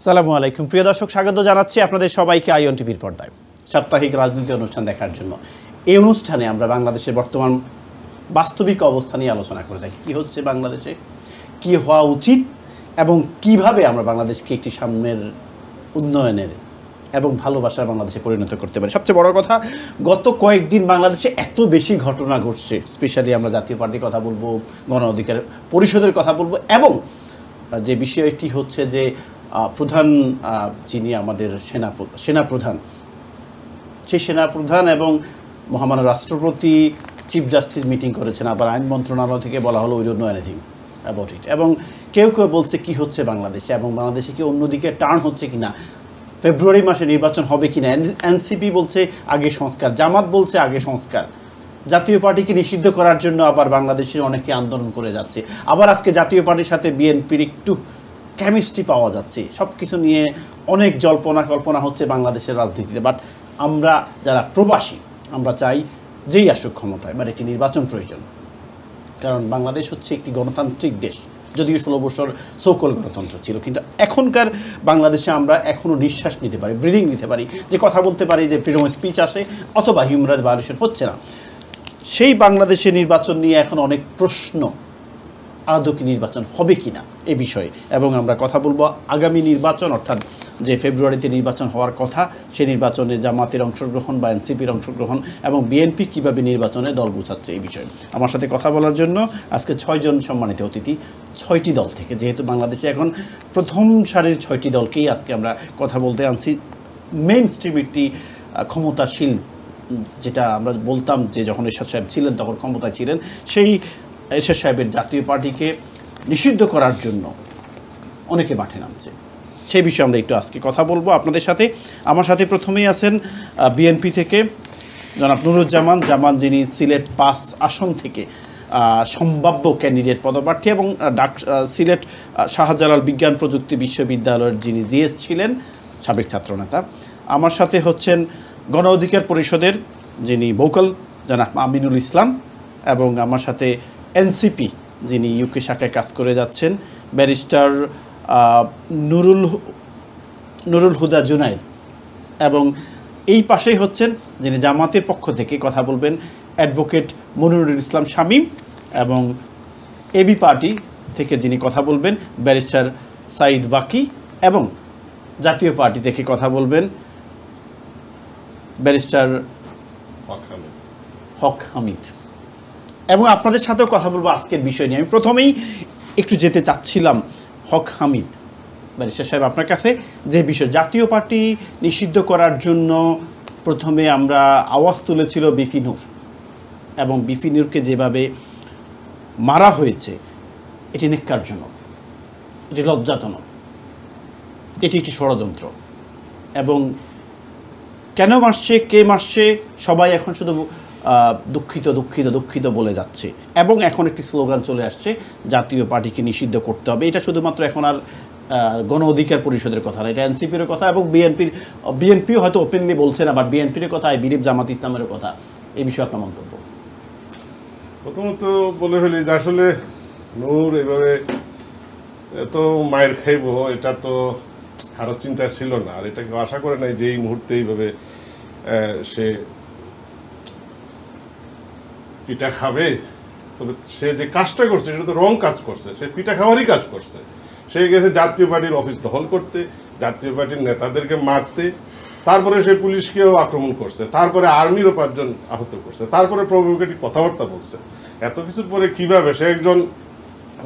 সালামু আলাইকুম প্রিয় দর্শক, স্বাগত জানাচ্ছি আপনাদের সবাইকে আইওন টিভির পর্দায় সাপ্তাহিক রাজনীতি অনুষ্ঠান দেখার জন্য। এই অনুষ্ঠানে আমরা বাংলাদেশের বর্তমান বাস্তবিক অবস্থা নিয়ে আলোচনা করে থাকি। কী হচ্ছে বাংলাদেশে, কী হওয়া উচিত এবং কিভাবে আমরা বাংলাদেশকে একটি সামনের উন্নয়নের এবং ভালোবাসার বাংলাদেশে পরিণত করতে পারি। সবচেয়ে বড় কথা, গত কয়েকদিন বাংলাদেশে এত বেশি ঘটনা ঘটছে, স্পেশালি আমরা জাতীয় পার্টির কথা বলবো, গণ অধিকার পরিষদের কথা বলবো, এবং যে বিষয়টি হচ্ছে যে প্রধান যিনি আমাদের সেনাপ্রধান, সেই সেনাপ্রধান এবং মহামান্য রাষ্ট্রপতি চিফ জাস্টিস মিটিং করেছেন। আবার আইন মন্ত্রণালয় থেকে বলা হলো we don't know anything about it. এবং কেউ কেউ বলছে কি হচ্ছে বাংলাদেশে, এবং বাংলাদেশে কি অন্যদিকে টার্ন হচ্ছে কি না, ফেব্রুয়ারি মাসে নির্বাচন হবে কি না। এনসিপি বলছে আগে সংস্কার, জামাত বলছে আগে সংস্কার, জাতীয় পার্টিকে নিষিদ্ধ করার জন্য আবার বাংলাদেশের অনেকে আন্দোলন করে যাচ্ছে। আবার আজকে জাতীয় পার্টির সাথে বিএনপির একটু কেমিস্ট্রি পাওয়া যাচ্ছে। সব কিছু নিয়ে অনেক জল্পনা কল্পনা হচ্ছে বাংলাদেশের রাজনীতিতে। বাট আমরা যারা প্রবাসী, আমরা চাই যেই আসুক ক্ষমতায়, বাট একটি নির্বাচন প্রয়োজন। কারণ বাংলাদেশ হচ্ছে একটি গণতান্ত্রিক দেশ, যদিও 16 বছর সকল গণতন্ত্র ছিল, কিন্তু এখনকার বাংলাদেশে আমরা এখনও নিঃশ্বাস নিতে পারি, ব্রিদিং নিতে পারি, যে কথা বলতে পারি, যে ফ্রিডম অফ স্পিচ আসে, অথবা হিউম্যান রাইটস ভায়োলেশন হচ্ছে না। সেই বাংলাদেশের নির্বাচন নিয়ে এখন অনেক প্রশ্ন, আদৌ কি নির্বাচন হবে কি না এ বিষয়ে। এবং আমরা কথা বলবো আগামী নির্বাচন, অর্থাৎ যে ফেব্রুয়ারিতে নির্বাচন হওয়ার কথা, সেই নির্বাচনে জামাতের অংশগ্রহণ বা এনসিপির অংশগ্রহণ এবং বিএনপি কীভাবে নির্বাচনে দল গুছাচ্ছে এই বিষয়ে। আমার সাথে কথা বলার জন্য আজকে 6 জন সম্মানিত অতিথি, 6টি দল থেকে। যেহেতু বাংলাদেশে এখন প্রথম সারির 6টি দলকেই আজকে আমরা কথা বলতে আনছি। মেইন স্ট্রিম একটি ক্ষমতাশীল, যেটা আমরা বলতাম যে যখন এরশাদ সাহেব ছিলেন তখন ক্ষমতায় ছিলেন, সেই এরশাদ সাহেবের জাতীয় পার্টিকে নিষিদ্ধ করার জন্য অনেকে মাঠে নামছে। সেই বিষয়ে আমরা একটু আজকে কথা বলবো আপনাদের সাথে। আমার সাথে প্রথমেই আছেন বিএনপি থেকে জনাব নুরুজ্জামান জামান, যিনি সিলেট 5 আসন থেকে সম্ভাব্য ক্যান্ডিডেট পদপ্রার্থী, এবং সিলেট শাহজালাল বিজ্ঞান প্রযুক্তি বিশ্ববিদ্যালয়ের যিনি জিএস ছিলেন, সাবেক ছাত্রনেতা। আমার সাথে হচ্ছেন গণ অধিকার পরিষদের যিনি ভোকাল, জনাব আমিনুল ইসলাম, এবং আমার সাথে এনসিপি যিনি ইউকে শাখায় কাজ করে যাচ্ছেন, ব্যারিস্টার নুরুল হুদা জুনায়েদ, এবং এই পাশেই হচ্ছেন যিনি জামাতের পক্ষ থেকে কথা বলবেন, অ্যাডভোকেট মনিরুল ইসলাম শামীম, এবং এবি পার্টি থেকে যিনি কথা বলবেন ব্যারিস্টার সাইদ বাকি, এবং জাতীয় পার্টি থেকে কথা বলবেন ব্যারিস্টার হক হামিদ। এবং আপনাদের সাথেও কথা বলবো আজকের বিষয় নিয়ে। আমি প্রথমেই একটু যেতে চাচ্ছিলাম হক হামিদ ব্যারিস্টার সাহেব আপনার কাছে, যে বিষয় জাতীয় পার্টি নিষিদ্ধ করার জন্য প্রথমে আমরা আওয়াজ তুলেছিল বিপি নূর, এবং বিপি নূরকে যেভাবে মারা হয়েছে এটি ন্যাক্কারজনক, এটি লজ্জাজনক, এটি একটি ষড়যন্ত্র। এবং কেন মারছে, কে মারছে, সবাই এখন শুধু দুঃখিত দুঃখিত দুঃখিত বলে যাচ্ছে। এবং এখন একটি স্লোগান চলে আসছে জাতীয় পার্টিকে নিষিদ্ধ করতে হবে। এটা শুধুমাত্র এখন আর গণ অধিকার পরিষদের কথা না, এটা এনসিপির কথা, এবং বিএনপিও হয়তো ওপেনলি বলছে না, বাট বিএনপির কথা, আই বিলিভ জামাত ইসলামের কথা। এই বিষয়ে আপনার মন্তব্য? প্রথমত বলে ফেলি যে আসলে নূর এভাবে এত মায়ের খাইব, এটা তো কারো চিন্তায় ছিল না, আর এটা কেউ আশা করে নাই যে এই মুহূর্তে এইভাবে সে পিঠা খাবে। তবে সে যে কাজটা করছে সেটা তো রং কাজ করছে, সে পিঠা খাওয়ারই কাজ করছে। সে গেছে জাতীয় পার্টির অফিস দখল করতে, জাতীয় পার্টির নেতাদেরকে মারতে, তারপরে সে পুলিশকেও আক্রমণ করছে, তারপরে আর্মিরও 5 জন আহত করছে, তারপরে প্রভোকেটিভ কথাবার্তা বলছে। এত কিছুর পরে কিভাবে সে একজন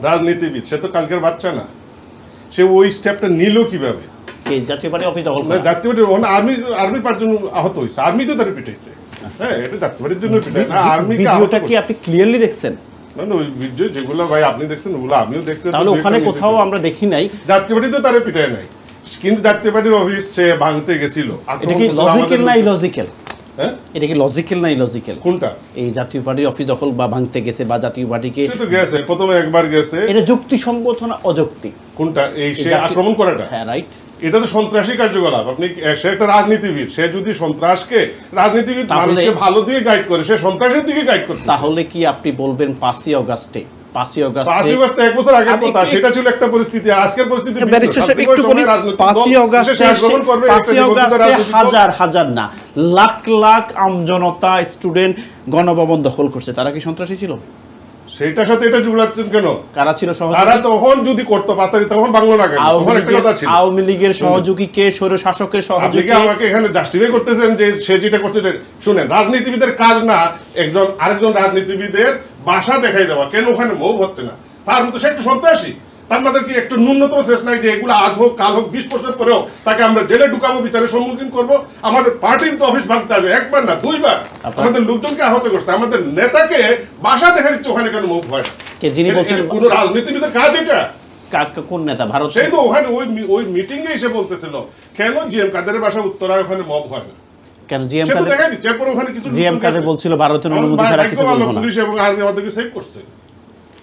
রাজনীতিবিদ, সে তো কালকের বাচ্চা না, সে ওই স্টেপটা নিল কিভাবে? জাতীয় পার্টি অফিস দখল, জাতীয় পার্টি আর্মি 5 জন আহত হয়েছে, আর্মিকেও তারা পিটাইছে। হ্যাঁ, এটা জাতীয় পার্টির জন্য পিটাই না, আর্মিকে। ভিডিওটা কি আপনি ক্লিয়ারলি দেখছেন? না না, ওই ভিডিও যেগুলো ভাই আপনি দেখছেন ওগুলো আমিও দেখছি। তাহলে ওখানে কোথাও আমরা দেখি নাই জাতীয় পার্টি তো তারা পিটায় নাই, কিন্তু জাতীয় পার্টির অফিস সে ভাঙতে গেছিল। এটা কি লজিক্যাল না ইলজিক্যাল? হ্যাঁ, এটা কি লজিক্যাল না ইলজিক্যাল? কোনটা? এই জাতীয় পার্টির অফিস দখল বা ভাঙতে গেছে, বা জাতীয় পার্টিকে সে তো গেছে, প্রথমে একবার গেছে। এটা যুক্তিসঙ্গত না অযৌক্তিক? কোনটা? এই সে আক্রমণ করাটা? হ্যাঁ, রাইট। এটা তো সন্ত্রাসী কার্যকলাপ। আপনি, সে একটা রাজনীতিবিদ, সে যদি সন্ত্রাসকে, রাজনীতিবিদ মানুষকে ভালো দিয়ে গাইড করে, সে সন্ত্রাসের দিকে গাইড করতে। তাহলে কি আপনি বলবেন 5ই অগাস্টে 5ই আগস্ট 5ই আগস্ট এক বছর আগের কথা, সেটা ছিল একটা পরিস্থিতি, আজকের পরিস্থিতি ব্যারিস্টার সাহেব একটু বলি, 5ই আগস্টে হাজার হাজার না লাখ লাখ আমজনতা স্টুডেন্ট গণভবন দখল করছে, তারা কি সন্ত্রাসী ছিল? সেইটার সাথে এটা জুড়াচ্ছেন কেন? কারা ছিল সহযোগী? তারা তখন যদি করতো পাতারি তখন বাংলা না কেন? তখন একটা কথা ছিল আওয়ামী লীগের সহযোগী কে, স্বৈর শাসকের আপনি সহযোগী? কি আমাকে এখানে জাস্টিফাই করতেছেন যে সে যেটা করছে? শুনেন, রাজনীতিবিদের কাজ না একজন আরেকজন রাজনীতিবিদের বাসা দেখাই দেওয়া, কেন ওখানে মুভ হচ্ছে না, তার মতো সে একটা সন্ত্রাসী। তার মধ্যে কি একটু ন্যূনতম শেষ নাই যে এগুলো আজ হোক কাল হোক 20 বছর পরেও তাকে আমরা জেলে ঢুকাবো, বিচারের সম্মুখীন করবো? আমাদের পার্টির তো অফিস ভাঙতে হবে, একবার না 2বার। আমাদের লোকজনকে আহত করছে, আমাদের নেতাকে বাসা দেখা দিচ্ছে, ওখানে কেন মুভ হয়? কে যিনি বলছেন কোন রাজনীতিবিদের কাজ এটা? কোন নেতা? ভারত? সেই তো ওখানে ওই মিটিং এ এসে বলতেছিল কেন জিএম কাদেরের বাসা উত্তরায় ওখানে মব হয় না, কেন জিএম সে তো কাদের? দেখাই দিচ্ছে। এরপর ওখানে কিছু জিএম কাদের বলছিল ভারতের অনুমতি ছাড়া কিছু বলবো না। পুলিশ এবং আর্মি আমাদেরকে সেভ করছে।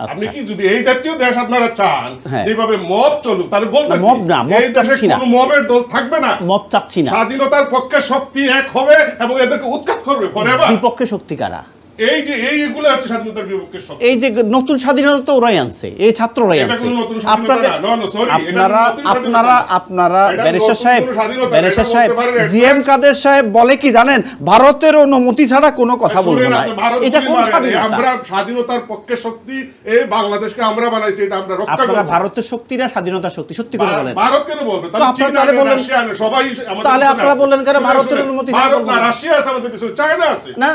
আচ্ছা। আপনি কি যদি এই জাতীয় দেশ আপনারা চান হ্যাঁ। যেভাবে মব চলুক, তাহলে বলতেছি মব না, মব এই দেশে চাচ্ছি না। কোনো মবের দল থাকবে না। মব চাচ্ছি না, স্বাধীনতার পক্ষে শক্তি এক হবে এবং এদেরকে উৎখাত করবে ফরএভার। বিপক্ষে শক্তি কারা? এই যে এইগুলো হচ্ছে স্বাধীনতার বিপক্ষে শক্তি। এই যে নতুন স্বাধীনতা তো ওরাই আনছে, এই ছাত্ররাই এটা আনছে। কোনো নতুন স্বাধীনতা আপনাদের না, no, sorry, এটা কোনো নতুন স্বাধীনতা না। আপনারা এটা ব্যারিস্টার নতুন সাহেব, কোনো স্বাধীনতা না, ব্যারিস্টার এটা সাহেব, বলতে পারেন জিএম কাদের সাহেব বলে কি জানেন, ভারতের অনুমতি ছাড়া কোনো কথা বলবো শুনেন, না। আপনি ভারত এটা কোন বলি মানে, স্বাধীনতা? আমরা স্বাধীনতার পক্ষে শক্তি, এই বাংলাদেশকে আমরা বানাইছি, এটা আমরা রক্ষা আপনারা করব। ভারতের শক্তি না স্বাধীনতার শক্তি? সত্যি করে বলেন। ভারত কেন বলবে? তো আপনারা চীন তাহলে আনে, বললেন, রাশিয়া আনে, সবাই আমাদের তাহলে পিছনে আপনারা আছে। বললেন কেন শুনেন, ভারতের শুনেন, অনুমতি? ভারত না, রাশিয়া আছে আমাদের পিছনে, চায়না আছে। না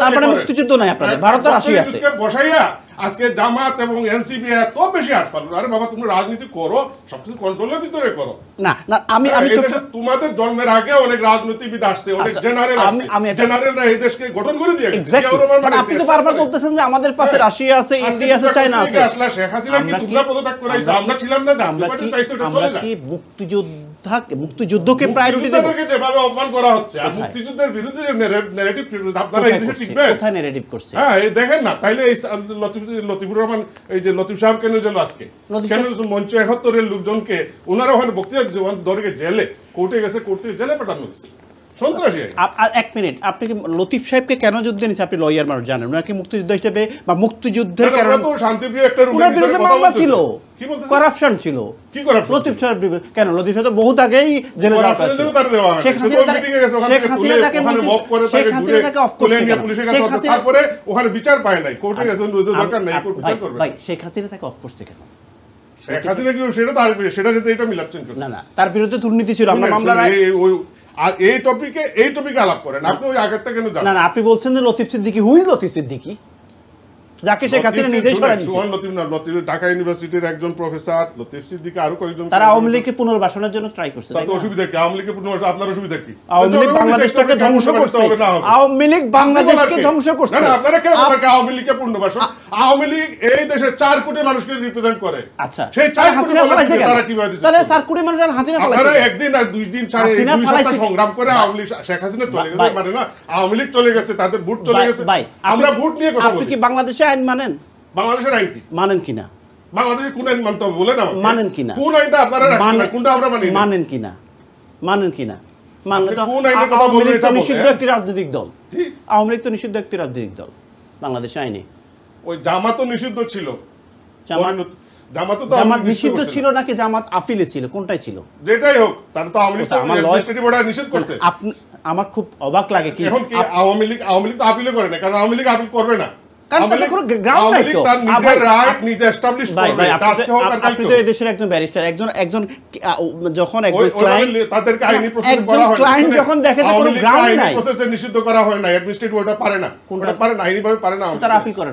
তার মানে মুক্তিযুদ্ধ নাই আপনাদের, ভারত আর রাশিয়া আছে। বসাইয়া আজকে জামাত এবং এনসিপি এত বেশি হাসপাতাল। আরে বাবা, তুমি রাজনীতি করো, সবকিছু কন্ট্রোলের ভিতরে করো। না না আমি এই দেশে তোমাদের জন্মের আগে অনেক রাজনীতিবিদ আসছে, অনেক জেনারেল আসছে, জেনারেলরা এই দেশকে গঠন করে দিয়ে গেছে। আপনি তো বারবার বলতেছেন যে আমাদের পাশে রাশিয়া আছে, ইন্ডিয়া আছে, চায়না আছে। আসলে শেখ হাসিনা কি তোমরা পদত্যাগ করাইছো? আমরা ছিলাম না, জাতীয় পার্টি চাইছে ওটা চলে যায়। কি মুক্তিযুদ্ধকে প্রায়োরিটি দেব? মুক্তিযুদ্ধকে যেভাবে অপমান করা হচ্ছে, আর মুক্তিযুদ্ধের বিরুদ্ধে যে ন্যারেটিভ আপনারা এই দেশে শিখবেন। কোথায় ন্যারেটিভ করছে? হ্যাঁ, এই দেখেন না, তাইলে এই লতিফুর রহমান, এই যে লতিফ সাহেব কেন গেল আজকে, কেন মঞ্চ 71 এর লোকজনকে ওনারা ওখানে বক্তৃতা দিচ্ছে, ওখানে ধরে জেলে, কোর্টে গেছে, কোর্টে জেলে পাঠানো হয়েছে, সন্ত্রাসী। এক মিনিট, আপনি কি লতিফ সাহেবকে কেন যুদ্ধে নিচ্ছে? আপনি লয়ার মানুষ জানেন, ওনার কি মুক্তিযুদ্ধ হিসেবে বা মুক্তিযুদ্ধের কারণে তো শান্তিপ্রিয় একটা ওনার বিরুদ্ধে মামলা ছিল, কি বলতেছে? করাপশন ছিল। কি করাপশন? লতিফ সাহেব কেন? লতিফ সাহেব তো বহুত আগেই জেলে যাওয়া আছে। শেখ হাসিনা তাকে অফ করছে কেন? তারপরে ওখানে বিচার পায় নাই, কোর্টে গেছে, দরকার নাই, কোর্ট বিচার করবে। ভাই, শেখ হাসিনা তাকে অফ করছে কেন? শেখ হাসিনা কি সেটা তো সেটা যেটা এটা মিলাচ্ছেন কেন? না তার বিরুদ্ধে দুর্নীতি ছিল, আমরা মামলা এই টপিকে আলাপ করেন, আপনি ওই আগেরটা কেন জানেন? না আপনি বলছেন যে লতিফ সিদ্দিকী, হুই লতিফ সিদ্দিকী, যাকে শেখ হাসিনা নিজেই সরাই দিয়েছে। সুহান লতিফ না, লতিফ ঢাকা ইউনিভার্সিটির একজন প্রফেসর, লতিফ সিদ্দিকী আরো কয়েকজন। তারা আওয়ামী লীগকে পুনর্বাসনের জন্য ট্রাই করছে। তাতে অসুবিধা কি? আওয়ামী লীগের পুনর্বাসন আপনার অসুবিধা কি? আওয়ামী লীগ বাংলাদেশটাকে ধ্বংস করছে, আওয়ামী লীগ বাংলাদেশকে ধ্বংস করছে। না আপনারা কেন বলেন আওয়ামী লীগের পুনর্বাসন? আওয়ামী লীগ এই দেশে 4 কোটি মানুষকে রিপ্রেজেন্ট করে। আচ্ছা, সেই 4 কোটি ফলাইছে কেন? তারা কিভাবে দিচ্ছে? তাহলে 4 কোটি মানুষ হাসিনা ফলাইছে। আপনারা একদিন আর 2 দিন 2 সপ্তাহ সংগ্রাম করে আওয়ামী লীগ, শেখ হাসিনা চলে গেছে মানে না, আওয়ামী লীগ চলে গেছে, তাদের ভোট চলে গেছে। আমরা ভোট নিয়ে কথা বলি। আপনি কি বাংলাদেশে আইন মানেন? বাংলাদেশের আইন কি মানেন কিনা? বাংলাদেশে কোন আইন মানতে হবে বলেন আমাকে। মানেন কিনা? কোন আইনটা আপনারা রাখছেন না, কোনটা আমরা মানি না? মানেন কিনা? মানেন কিনা? মানলে তো কোন আইনের কথা আওয়ামী লীগ বলবেন তো এটা নিষিদ্ধ বলেন। একটি রাজনৈতিক দল। আওয়ামী লীগ তো নিষিদ্ধ একটি রাজনৈতিক দল বাংলাদেশ আইনে। ওই জামাতও নিষিদ্ধ ছিল। জামাত নিষিদ্ধ ছিল নাকি জামাত আপিলে ছিল? কোনটাই ছিল? যেটাই হোক, তার তো আওয়ামী লীগ অ্যাডমিনিস্ট্রেটিভ অর্ডার নিষেধ করছে। আমার খুব অবাক লাগে কি এখন কি আওয়ামী লীগ তো আপিলে করে না, কারণ আওয়ামী লীগ আপিল করবে না।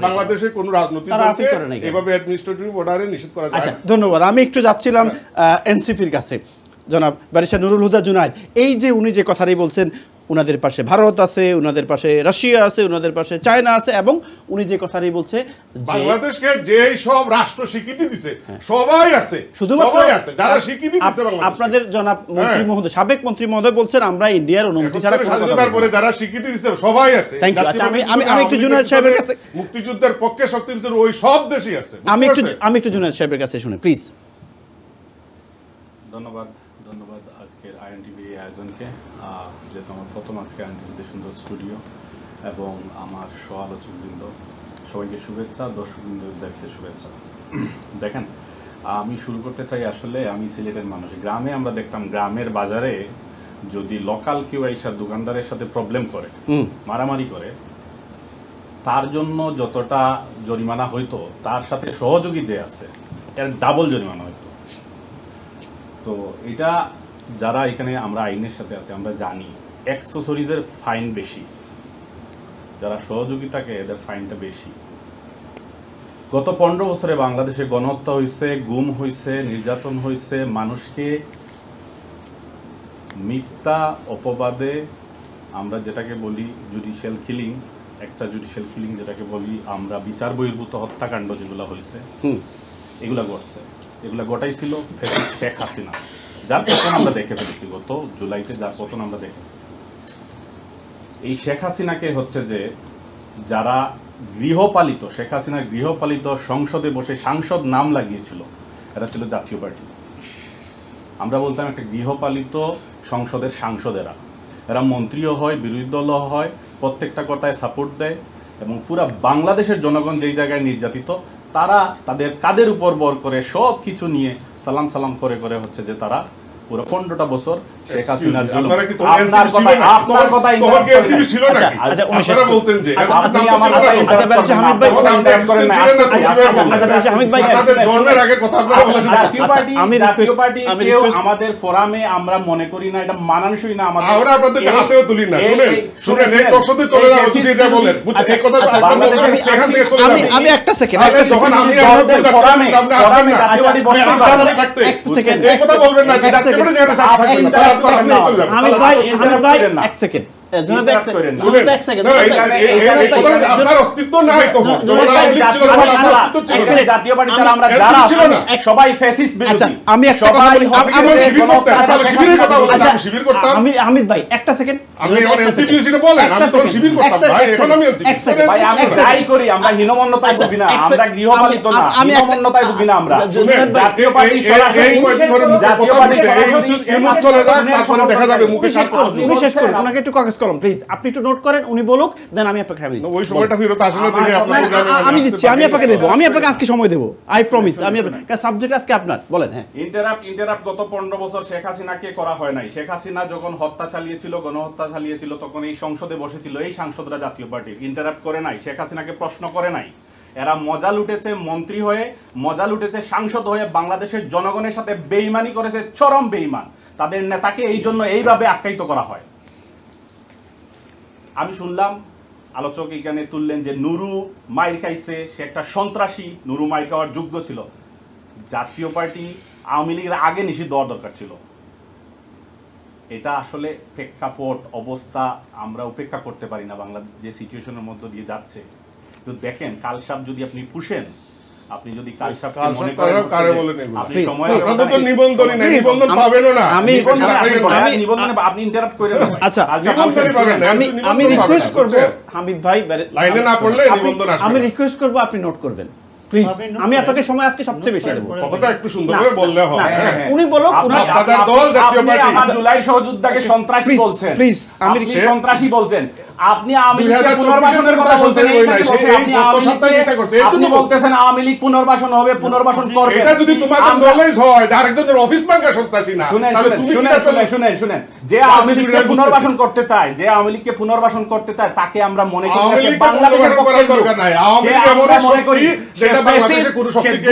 বাংলাদেশের কোন রাজনৈতিক এভাবে অ্যাডমিনিস্ট্রেটিভ অর্ডারে নিষেধ করা যায়। ধন্যবাদ। আমি একটু যাচ্ছিলাম এনসিপির কাছে, জনাব ব্যারিস্টার নুরুল হুদা জুনায়েদ। এই যে উনি যে কথাটাই বলছেন, উনাদের পাশে ভারত আছে, উনাদের পাশে রাশিয়া আছে, উনাদের পাশে চায়না আছে, এবং উনি যে কথাটাই বলছে বাংলাদেশকে যেই সব রাষ্ট্র স্বীকৃতি দিছে সবাই আছে, শুধুমাত্র সবাই আছে যারা স্বীকৃতি দিছে বাংলাদেশ। আপনাদের জনাব মন্ত্রী মহোদয়, সাবেক মন্ত্রী মহোদয় বলছেন আমরা ইন্ডিয়ার অনুমতি ছাড়া কথা বলবো না। তারপরে যারা স্বীকৃতি দিছে সবাই আছে। Thank you. আচ্ছা, আমি একটু জুনায়েদ সাহেবের কাছে, মুক্তিযুদ্ধের পক্ষে শক্তি দিছে ওই সব দেশই আছে। আমি একটু জুনায়েদ সাহেবের কাছে শুনে প্লিজ। ধন্যবাদ আজকের আইএনটিভি আয়োজনকে, যেহেতু আমার প্রথম আজকে আইএনটিভিতে সুন্দর স্টুডিও এবং আমার সহ-আলোচকবৃন্দ সবাইকে শুভেচ্ছা, দর্শকবৃন্দদেরকে শুভেচ্ছা। দেখেন, আমি শুরু করতে চাই, আসলে আমি সিলেটের মানুষ। গ্রামে আমরা দেখতাম, গ্রামের বাজারে যদি লোকাল কেউ এসে দোকানদারের সাথে প্রবলেম করে, মারামারি করে, তার জন্য যতটা জরিমানা হইতো, তার সাথে সহযোগী যে আছে এর ডাবল জরিমানা হইতো। তো এটা যারা এখানে আমরা আইনের সাথে আছে আমরা জানি, অ্যাক্সেসরিজের ফাইন বেশি, যারা সহযোগিতাকে এদের ফাইনটা বেশি। গত 15 বছরে বাংলাদেশে গণহত্যা হয়েছে, গুম হয়েছে, নির্যাতন হয়েছে, মানুষকে মিথ্যা অপবাদে, আমরা যেটাকে বলি judicial killing, extra judicial killing যেটাকে বলি আমরা, বিচার বহির্ভূত হত্যাকাণ্ড যেগুলো হয়েছে এগুলা ঘটছে। এগুলা ঘটাইছিল শেখ হাসিনা, যার পতন আমরা দেখে ফেলেছি গত জুলাইতে, যার পতন আমরা দেখে। এই শেখ হাসিনাকে হচ্ছে যে যারা গৃহপালিত, শেখ হাসিনার গৃহপালিত সংসদে বসে সাংসদ নাম লাগিয়েছিল, এরা ছিল জাতীয় পার্টি। আমরা বলতাম একটা গৃহপালিত সংসদের সাংসদেরা, এরা মন্ত্রীও হয়, বিরোধী দলও হয়, প্রত্যেকটা কথায় সাপোর্ট দেয়, এবং পুরা বাংলাদেশের জনগণ যেই জায়গায় নির্যাতিত, তারা তাদের কাদের উপর বর করে সব কিছু নিয়ে সালাম সালাম করে করে হচ্ছে যে তারা পুরো 15টা বছর শেখ হাসিনার জন্য। আপনার কথা ছিল না, আপনারা বলতেন যে আমাদের ফোরামে আমরা মনে করি না এটা মানানসই না, আমাদের আমরা আপনাদেরকে হাতেও তুলি না। শুনেন এই টকশোতে চলে যাবো যদি এটা বলেন, বুঝছেন এই কথা এখান থেকে চলে যাবে। আমি একটা সেকেন্ড, যখন আমি ফোরামে আপনি জাতীয়বাদী বলতে থাকতে এই কথা বলবেন না, জাতীয়বাদী যেটা সাথে থাকবেন না, তারপর আপনি চলে যাবেন। আমি ভাই এক সেকেন্ড, আপনার অস্তিত্ব নাই তখন, জাতীয় পার্টি ছাড়া আমরা যারা সবাই ফ্যাসিস্ট বিরোধী। আমি একটা কথা বলি, শিবির করতাম। আমি হামিদ ভাই একটা সেকেন্ড, আমি এখন এনসিপি সেটা বলেন, আমি তখন শিবির করতাম ভাই, এখন আমি এনসিপি ভাই। আমি যাই করি, আমরা হীনমন্যতায় ভুগি না, আমরা গৃহপালিত না, হীনমন্যতায় ভুগি না আমরা। জাতীয় পার্টি সরাসরি জাতীয় পার্টি চলে যায়, তারপরে দেখা যাবে মুখে শেষ করুন। তুমি শেষ করুন, ওনাকে একটু কাগজ কলম প্লিজ, আপনি একটু নোট করেন, উনি বলুক, দেন আমি আপনাকে টাইম দিচ্ছি। ওই সময়টা ফেরত আসে না দেখে আপনার আমি দিচ্ছি, আমি আপনাকে দেবো, আমি আপনাকে আজকে সময় দেবো, আই প্রমিস। আমি সাবজেক্ট আজকে আপনার, বলেন। হ্যাঁ, ইন্টারাপ্ট গত 15 বছর শেখ হাসিনাকে করা হয় নাই। শেখ হাসিনা যখন হত্যা চালিয়েছিল, গণহত্যা চালিয়েছিল, তখন এই সংসদে বসেছিল এই সাংসদরা জাতীয় পার্টি। ইন্টারাপ্ট করে নাই, শেখ হাসিনাকে প্রশ্ন করে নাই। এরা মজা লুটেছে মন্ত্রী হয়ে, মজা লুটেছে সাংসদ হয়ে, বাংলাদেশের জনগণের সাথে বেইমানি করেছে, চরম বেইমান। তাদের নেতাকে এই জন্য এইভাবে আখ্যায়িত করা হয়। আমি শুনলাম আলোচক এখানে তুললেন যে নুরু মাইর খাইছে, সে একটা সন্ত্রাসী, নুরু মাইর খাওয়ার যোগ্য ছিল। জাতীয় পার্টি আওয়ামী লীগের আগে নিষিদ্ধ হওয়ার দরকার ছিল। এটা আসলে প্রেক্ষাপট অবস্থা আমরা উপেক্ষা করতে পারি না, বাংলাদেশ যে সিচুয়েশনের মধ্য দিয়ে যাচ্ছে। তো দেখেন, কালসাপ যদি আপনি পুষেন, আপনি যদি কালসাপ মনে করেন আপনি সময় তো নিবন্ধনই নাই, নিবন্ধন পাবেনও না। আমি নিবন্ধনে আপনি ইন্টারাপ্ট করে দেন। আচ্ছা, নিবন্ধনই পাবেন না। আমি রিকোয়েস্ট করব হামিদ ভাই, লাইনে না পড়লে নিবন্ধন আসবে। আমি রিকোয়েস্ট করব আপনি নোট করবেন প্লিজ। আমি আপনাকে সময় আজকে সবচেয়ে বেশি দেব, কতটা একটু সুন্দর করে বললে হয়। উনি বলুক, আপনাদের দল জাতীয় পার্টি আমার জুলাই সহযোদ্ধাকে সন্ত্রাসী বলছেন, প্লিজ আমি সন্ত্রাসী বলছেন। আপনি আওয়ামী লীগের পুনর্বাসনের কথা বলছেন, আপনি বলতেছেন আওয়ামী লীগ পুনর্বাসন হবে, পুনর্বাসন করবে। এটা যদি তোমাদের নলেজ হয় যে আরেকজনের অফিস ভাঙা সন্ত্রাসী না, তাহলে তুমি শুনেন, যে আওয়ামী লীগকে পুনর্বাসন করতে চায়, যে আওয়ামী লীগকে পুনর্বাসন করতে চায়, তাকে আমরা মনে করি বাংলাদেশের পক্ষে দরকার নাই। আওয়ামী লীগ আমরা মনে করি যেটা বাংলাদেশের পুরো শক্তিকে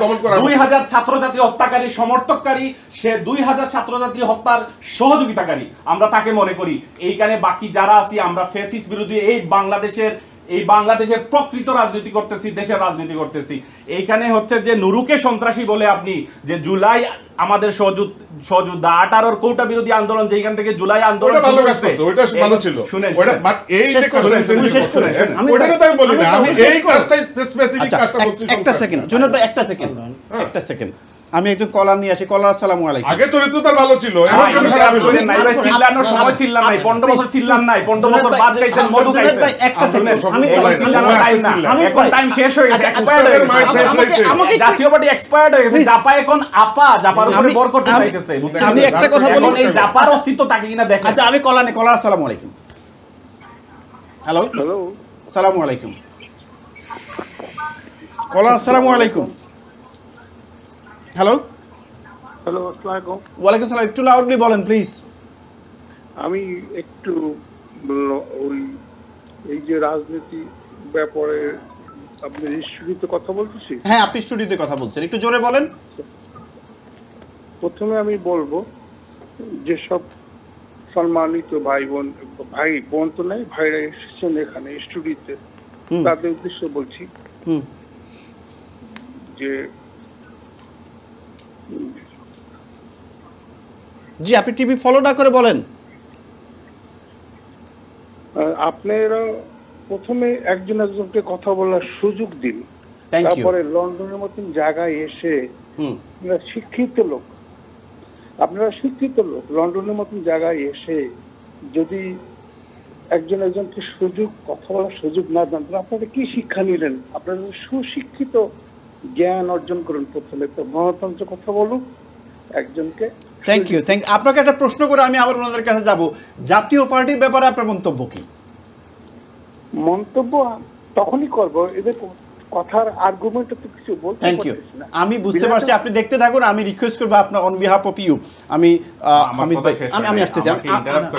দমন করা, 2000 ছাত্রজাতি হত্যাকারী, সমর্থককারী, সে 2000 ছাত্রজাতি হত্যার সহযোগিতাকারী, আমরা তাকে মনে করি। এইখানে বাকি যারা আছি আমরা ফ্যাসিস্ট বিরোধী, এই বাংলাদেশের প্রকৃত রাজনীতি করতেছি, দেশের রাজনীতি করতেছি। এইখানে হচ্ছে যে নুরুকে সন্ত্রাসী বলে আপনি, যে জুলাই আমাদের সহযোদ্ধা 18 কোটা বিরোধী আন্দোলন, যেখান থেকে জুলাই আন্দোলন ভালো কাজ করছে, ওইটা ভালো ছিল। শুনেন, বাট এই যে ওইটা তো আমি বলি না, আমি এই কাজটাই স্পেসিফিক কাজটা বলছি। একটা সেকেন্ড জুনায়েদ ভাই, একটা সেকেন্ড, আমি একজন কলার নিয়ে আসি। কলার, আসসালামু আলাইকুম। আগে চরিত্র তার ভালো ছিল, এখন কেন খারাপ হলো? চিল্লানোর সময় চিল্লান নাই, 15 বছর চিল্লান নাই, 15 বছর বাদ খাইছেন, মধু খাইছেন। একটা সেকেন্ড, আমি এখন টাইম শেষ হয়ে গেছে, এক্সপায়ার্ড হয়ে গেছে। জাতীয় পার্টি এক্সপায়ার্ড হয়ে গেছে। জাপা এখন জাপার উপরে বর করতে চাইতেছে। আমি একটা কথা বলি, এই জাপার অস্তিত্ব তাকে কিনা দেখেন। আচ্ছা, আমি কলার, আসসালামু আলাইকুম। হ্যালো, আসসালামু আলাইকুম। কলার আসসালামু আলাইকুম। হ্যালো, হ্যালো, আসসালামু আলাইকুম। ওয়ালাইকুম সালাম। একটু লাউডলি বলেন প্লিজ। আমি একটু ওই এই যে রাজনীতি ব্যাপারে আপনার স্টুডিওতে কথা বলতেছি। হ্যাঁ, আপনি স্টুডিওতে কথা বলছেন, একটু জোরে বলেন। প্রথমে আমি বলবো যেসব সম্মানিত ভাই বোন তো নাই, ভাইরা এসেছেন এখানে স্টুডিওতে, তাদের উদ্দেশ্যে বলছি যে জি, আপনি টিভি ফলো না করে বলেন। আপনারা প্রথমে একজন একজনকে কথা বলার সুযোগ দিন, তারপরে লন্ডনের মতন জায়গায় এসে আপনারা শিক্ষিত লোক লন্ডনের মতন জায়গায় এসে যদি একজন একজনকে কথা বলার সুযোগ না দেন, তাহলে আপনারা কি শিক্ষা নিলেন? আপনারা সুশিক্ষিত জ্ঞান অর্জন করুন। প্রথমে তো গণতন্ত্র কথা বলুন একজনকে। Thank you. আপনাকে একটা প্রশ্ন করে আমি আবার ওনাদের কাছে যাব। জাতীয় পার্টির ব্যাপারে আপনার মন্তব্য কি? মন্তব্য তখনই করবো, এদের কথার আর্গুমেন্ট তো কিছু বলতে থ্যাংক ইউ। আমি বুঝতে পারছি, আপনি দেখতে থাকুন। আমি রিকোয়েস্ট করবো আপনার অন বিহাফ অফ ইউ, আমি হামিদ ভাই, আমি আসতেছি,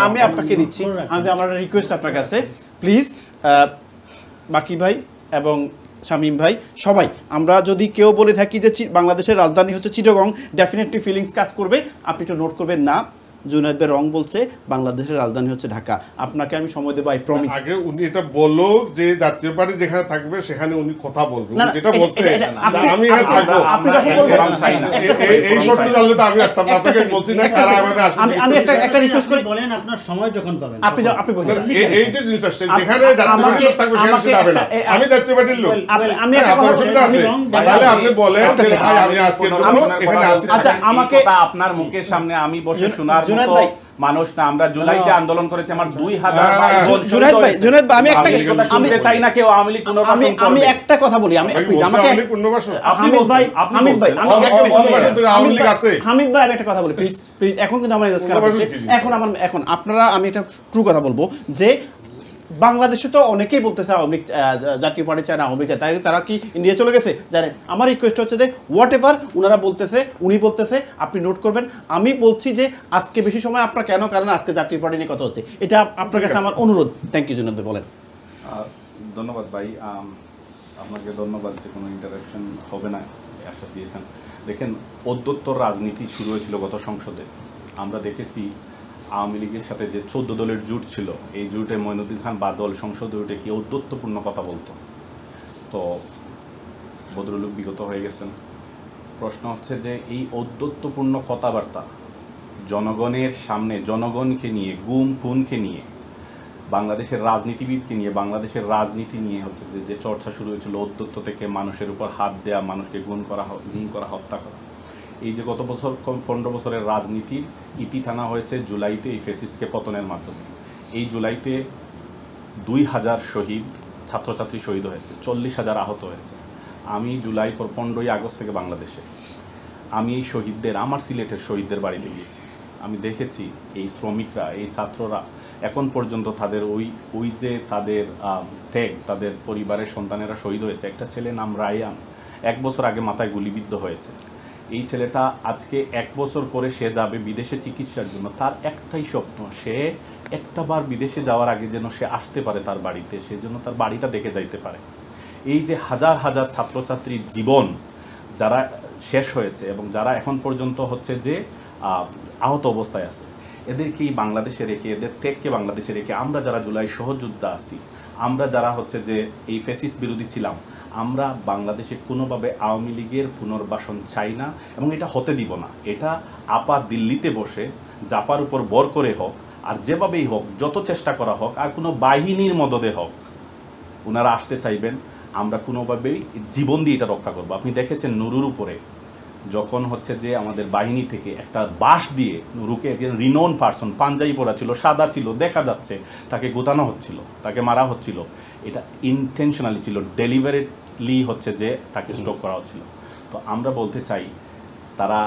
আমি আপনাকে দিচ্ছি, আমার রিকোয়েস্ট আপনার কাছে প্লিজ। বাকি ভাই এবং শামীম ভাই, সবাই আমরা যদি কেউ বলে থাকি যে বাংলাদেশের রাজধানী হচ্ছে চিটাগং, ডেফিনেটলি ফিলিংস কাজ করবে। আপনি একটু নোট করবেন না, জুনায়েদ ভাই রং বলছে বাংলাদেশের রাজধানী হচ্ছে ঢাকা। আপনাকে আমি সময় দেবো, আই প্রমিস। আগে উনি এটা বললো যে জাতীয় পার্টি যেখানে থাকবে সেখানে উনি কথা বলবেন, যেটা বলছে আমি এখানে থাকবো, আপনি তখন বলবেন এই শর্ত জানলে তো আমি আসতাম না। আপনাকে বলছি না কারা মানে আসবে। আমি একটা রিকোয়েস্ট করি, বলেন আপনার সময় যখন পাবেন আপনি বলেন। এই যে জিনিসটা যেখানে জাতীয় পার্টির লোক থাকবে সেখানে সেটা হবে না। আমি জাতীয় পার্টির লোক, আমি একটা কথা অসুবিধা আছে, তাহলে আপনি বলেন যে ভাই আমি আজকের জন্য এখানে আসি। আচ্ছা, আমাকে আপনার মুখের সামনে আমি বসে শোনার মতো মানুষ না। আমরা জুলাইতে আন্দোলন করেছি, আমার 2000 জুনায়েদ ভাই আমি একটা শুনতে চাই না কেউ আওয়ামী লীগ পুনর্বাসন করবে। আমি একটা কথা বলি, আমি আমাকে হামিদ ভাই আমি একটা কথা বলি প্লিজ প্লিজ। এখন কিন্তু আমার এখন আপনারা, আমি একটা ট্রু কথা বলবো যে বাংলাদেশে তো অনেকেই বলতেছে আওয়ামী লীগ জাতীয় পার্টি চায় না, আওয়ামী লীগ চায়, তাই তারা কি ইন্ডিয়া চলে গেছে জানেন? আমার রিকোয়েস্ট হচ্ছে যে হোয়াট এভার ওনারা বলতেছে, উনি বলতেছে, আপনি নোট করবেন। আমি বলছি যে আজকে বেশি সময় আপনার কেন, কারণ আজকে জাতীয় পার্টি নিয়ে কথা হচ্ছে, এটা আপনার কাছে আমার অনুরোধ। থ্যাংক ইউ জুনায়েদ ভাই, বলেন। ধন্যবাদ ভাই, আপনাকে ধন্যবাদ যে কোনো ইন্টারাকশন হবে না আশা দিয়েছেন। দেখেন, অদ্যোত্তর রাজনীতি শুরু হয়েছিল গত সংসদে। আমরা দেখেছি আওয়ামী লীগের সাথে যে 14 দলের জোট ছিল, এই জোটে মঈনুদ্দিন খান বাদল সংসদে উঠে কি ঔদ্ধত্যপূর্ণ কথা বলতো। তো ভদ্রলোক বিগত হয়ে গেছেন। প্রশ্ন হচ্ছে যে এই ঔদ্ধত্যপূর্ণ কথাবার্তা জনগণের সামনে, জনগণকে নিয়ে, গুম খুনকে নিয়ে, বাংলাদেশের রাজনীতিবিদকে নিয়ে, বাংলাদেশের রাজনীতি নিয়ে হচ্ছে যে চর্চা শুরু হয়েছিল, ঔদ্ধত্য থেকে মানুষের উপর হাত দেয়া, মানুষকে গুম করা, হত্যা করা। এই যে গত বছর 15 বছরের রাজনীতির ইতি টানা হয়েছে জুলাইতে এই ফ্যাসিস্টকে পতনের মাধ্যমে। এই জুলাইতে 2000 শহীদ ছাত্রছাত্রী শহীদ হয়েছে, 40,000 আহত হয়েছে। আমি জুলাই 15ই আগস্ট থেকে বাংলাদেশে, আমি এই শহীদদের, আমার সিলেটের শহীদদের বাড়িতে গিয়েছি। আমি দেখেছি এই শ্রমিকরা, এই ছাত্ররা এখন পর্যন্ত তাদের ওই যে তাদের ত্যাগ, তাদের পরিবারের সন্তানেরা শহীদ হয়েছে। একটা ছেলে নাম রায়ান, 1 বছর আগে মাথায় গুলিবিদ্ধ হয়েছে। এই ছেলেটা আজকে 1 বছর পরে সে যাবে বিদেশে চিকিৎসার জন্য। তার একটাই স্বপ্ন, সে একটাবার বিদেশে যাওয়ার আগে যেন সে আসতে পারে তার বাড়িতে, সে যেন তার বাড়িটা দেখে যাইতে পারে। এই যে হাজার হাজার ছাত্রছাত্রীর জীবন যারা শেষ হয়েছে এবং যারা এখন পর্যন্ত হচ্ছে যে আহত অবস্থায় আছে, এদেরকে বাংলাদেশে রেখে, এদের ত্যাগকে বাংলাদেশে রেখে আমরা যারা জুলাই সহযোদ্ধা আছি, আমরা যারা হচ্ছে যে এই ফ্যাসিস্ট বিরোধী ছিলাম, আমরা বাংলাদেশে কোনোভাবে আওয়ামী লীগের পুনর্বাসন চাই না এবং এটা হতে দিব না। এটা আপা দিল্লিতে বসে জাপার উপর বর করে হোক আর যেভাবেই হোক, যত চেষ্টা করা হোক, আর কোনো বাহিনীর মদদে হোক, ওনারা আসতে চাইবেন, আমরা কোনোভাবেই জীবন দিয়ে এটা রক্ষা করবো। আপনি দেখেছেন নুরুর উপরে যখন হচ্ছে যে আমাদের বাহিনী থেকে একটা বাঁশ দিয়ে নুরুকে, একজন রিনোন পার্সন, পাঞ্জাবি পরা ছিল, সাদা ছিল, দেখা যাচ্ছে, তাকে গোতানো হচ্ছিল, তাকে মারা হচ্ছিল। এটা ইন্টেনশনালি ছিল, ডেলিভারেটলি হচ্ছে যে তাকে স্টপ করা হচ্ছিল। তো আমরা বলতে চাই, তারা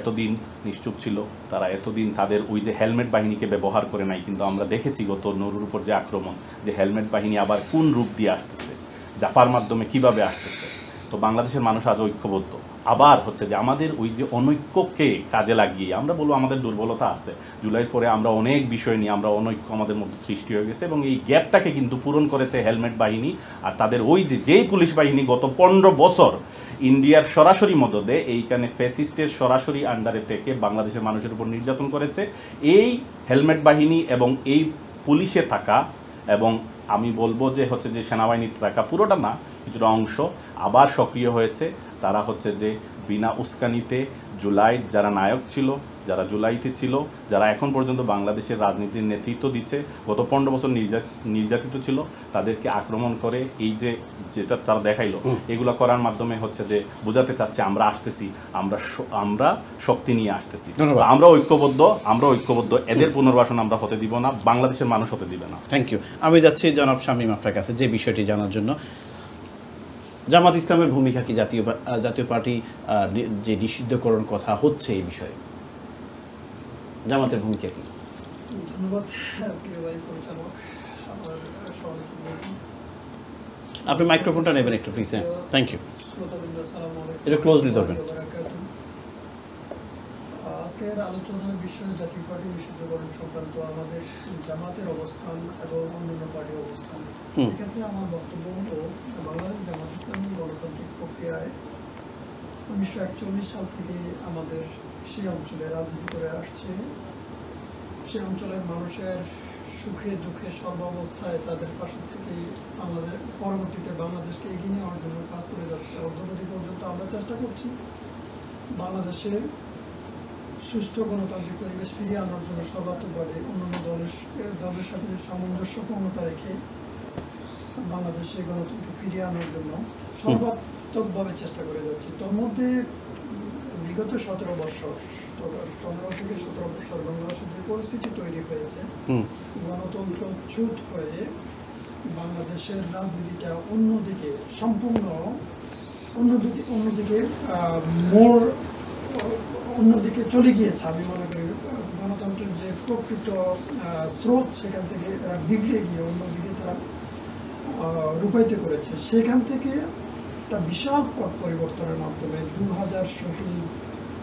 এতদিন নিশ্চুপ ছিল, তারা এতদিন তাদের ওই যে হেলমেট বাহিনীকে ব্যবহার করে নাই, কিন্তু আমরা দেখেছি গত নুরুর উপর যে আক্রমণ, যে হেলমেট বাহিনী আবার কোন রূপ দিয়ে আসতেছে। জাপার মাধ্যমে কিভাবে আসতেছে। তো বাংলাদেশের মানুষ আজ ঐক্যবদ্ধ। আবার হচ্ছে যে আমাদের ওই যে অনৈক্যকে কাজে লাগিয়ে আমরা বলবো আমাদের দুর্বলতা আছে, জুলাইয়ের পরে আমরা অনেক বিষয় নিয়ে আমরা অনৈক্য আমাদের মধ্যে সৃষ্টি হয়ে গেছে, এবং এই গ্যাপটাকে কিন্তু পূরণ করেছে হেলমেট বাহিনী আর তাদের ওই যেই পুলিশ বাহিনী গত 15 বছর ইন্ডিয়ার সরাসরি মদদে এইখানে ফ্যাসিস্টের সরাসরি আন্ডারে থেকে বাংলাদেশের মানুষের উপর নির্যাতন করেছে। এই হেলমেট বাহিনী এবং এই পুলিশে থাকা, এবং আমি বলবো যে হচ্ছে যে সেনাবাহিনীতে থাকা, পুরোটা না কিছুটা অংশ আবার সক্রিয় হয়েছে। তারা হচ্ছে যে বিনা উস্কানিতে জুলাই যারা নায়ক ছিল, যারা জুলাইতে ছিল, যারা এখন পর্যন্ত বাংলাদেশের রাজনীতির নেতৃত্ব দিচ্ছে, গত 15 বছর নির্যাতিত ছিল, তাদেরকে আক্রমণ করে এই যে যেটা তারা দেখাইলো, এগুলো করার মাধ্যমে হচ্ছে যে বোঝাতে চাচ্ছে আমরা আসতেছি, আমরা শক্তি নিয়ে আসতেছি, আমরা ঐক্যবদ্ধ, এদের পুনর্বাসন আমরা হতে দিব না, বাংলাদেশের মানুষ হতে দিবে না। Thank you. আমি যাচ্ছি জনাব শামীম আপনার কাছে যে বিষয়টি জানার জন্য। জামাত ইসলামের ভূমিকা কি জাতীয় পার্টি যে নিষিদ্ধকরণ কথা হচ্ছে এই বিষয়ে, জামাতের ভূমিকা কি? ধন্যবাদ প্রিয় ভাই পরিচালক, আমার সহযোগী। আপনি মাইক্রোফোনটা নেবেন একটু প্লিজ। হ্যাঁ, থ্যাংক ইউ। শ্রোতাবৃন্দ, আসসালামু আলাইকুম। এটা ক্লোজলি ধরবেন। আজকের আলোচনার বিষয় জাতীয় পার্টি নিষিদ্ধকরণ সংক্রান্ত আমাদের জামাতের অবস্থান এবং অন্যান্য পার্টির অবস্থান। এক্ষেত্রে আমার বক্তব্য হলো, বাংলাদেশ জামাত ইসলামী গণতান্ত্রিক প্রক্রিয়ায় 1941 সাল থেকে আমাদের সেই অঞ্চলে রাজনীতি করে আসছে। সেই অঞ্চলের মানুষের সুখে দুঃখে সর্বাবস্থায় তাদের পাশে থেকে আমাদের পরবর্তীতে বাংলাদেশকে এগিয়ে নেওয়ার জন্য কাজ করে যাচ্ছে। অদ্যাবধি পর্যন্ত আমরা চেষ্টা করছি বাংলাদেশে সুষ্ঠু গণতান্ত্রিক পরিবেশ ফিরিয়ে আনার জন্য সর্বাত্মকভাবে অন্যান্য দলের সাথে সামঞ্জস্যপূর্ণতা রেখে বাংলাদেশে গণতন্ত্র ফিরিয়ে আনার জন্য সর্বাত্মকভাবে চেষ্টা করে যাচ্ছি। তোর মধ্যে বিগত 17 বছর 15 থেকে 17 বছর বাংলাদেশে যে পরিস্থিতি তৈরি হয়েছে, গণতন্ত্র চ্যুত হয়ে বাংলাদেশের রাজনীতিটা অন্যদিকে সম্পূর্ণ অন্যদিকে চলে গিয়েছে। আমি মনে করি গণতন্ত্রের যে প্রকৃত স্রোত সেখান থেকে তারা বিগড়ে গিয়ে অন্যদিকে তারা রূপায়িত করেছে। সেখান থেকে একটা বিশাল পট পরিবর্তনের মাধ্যমে 2000 শহীদ,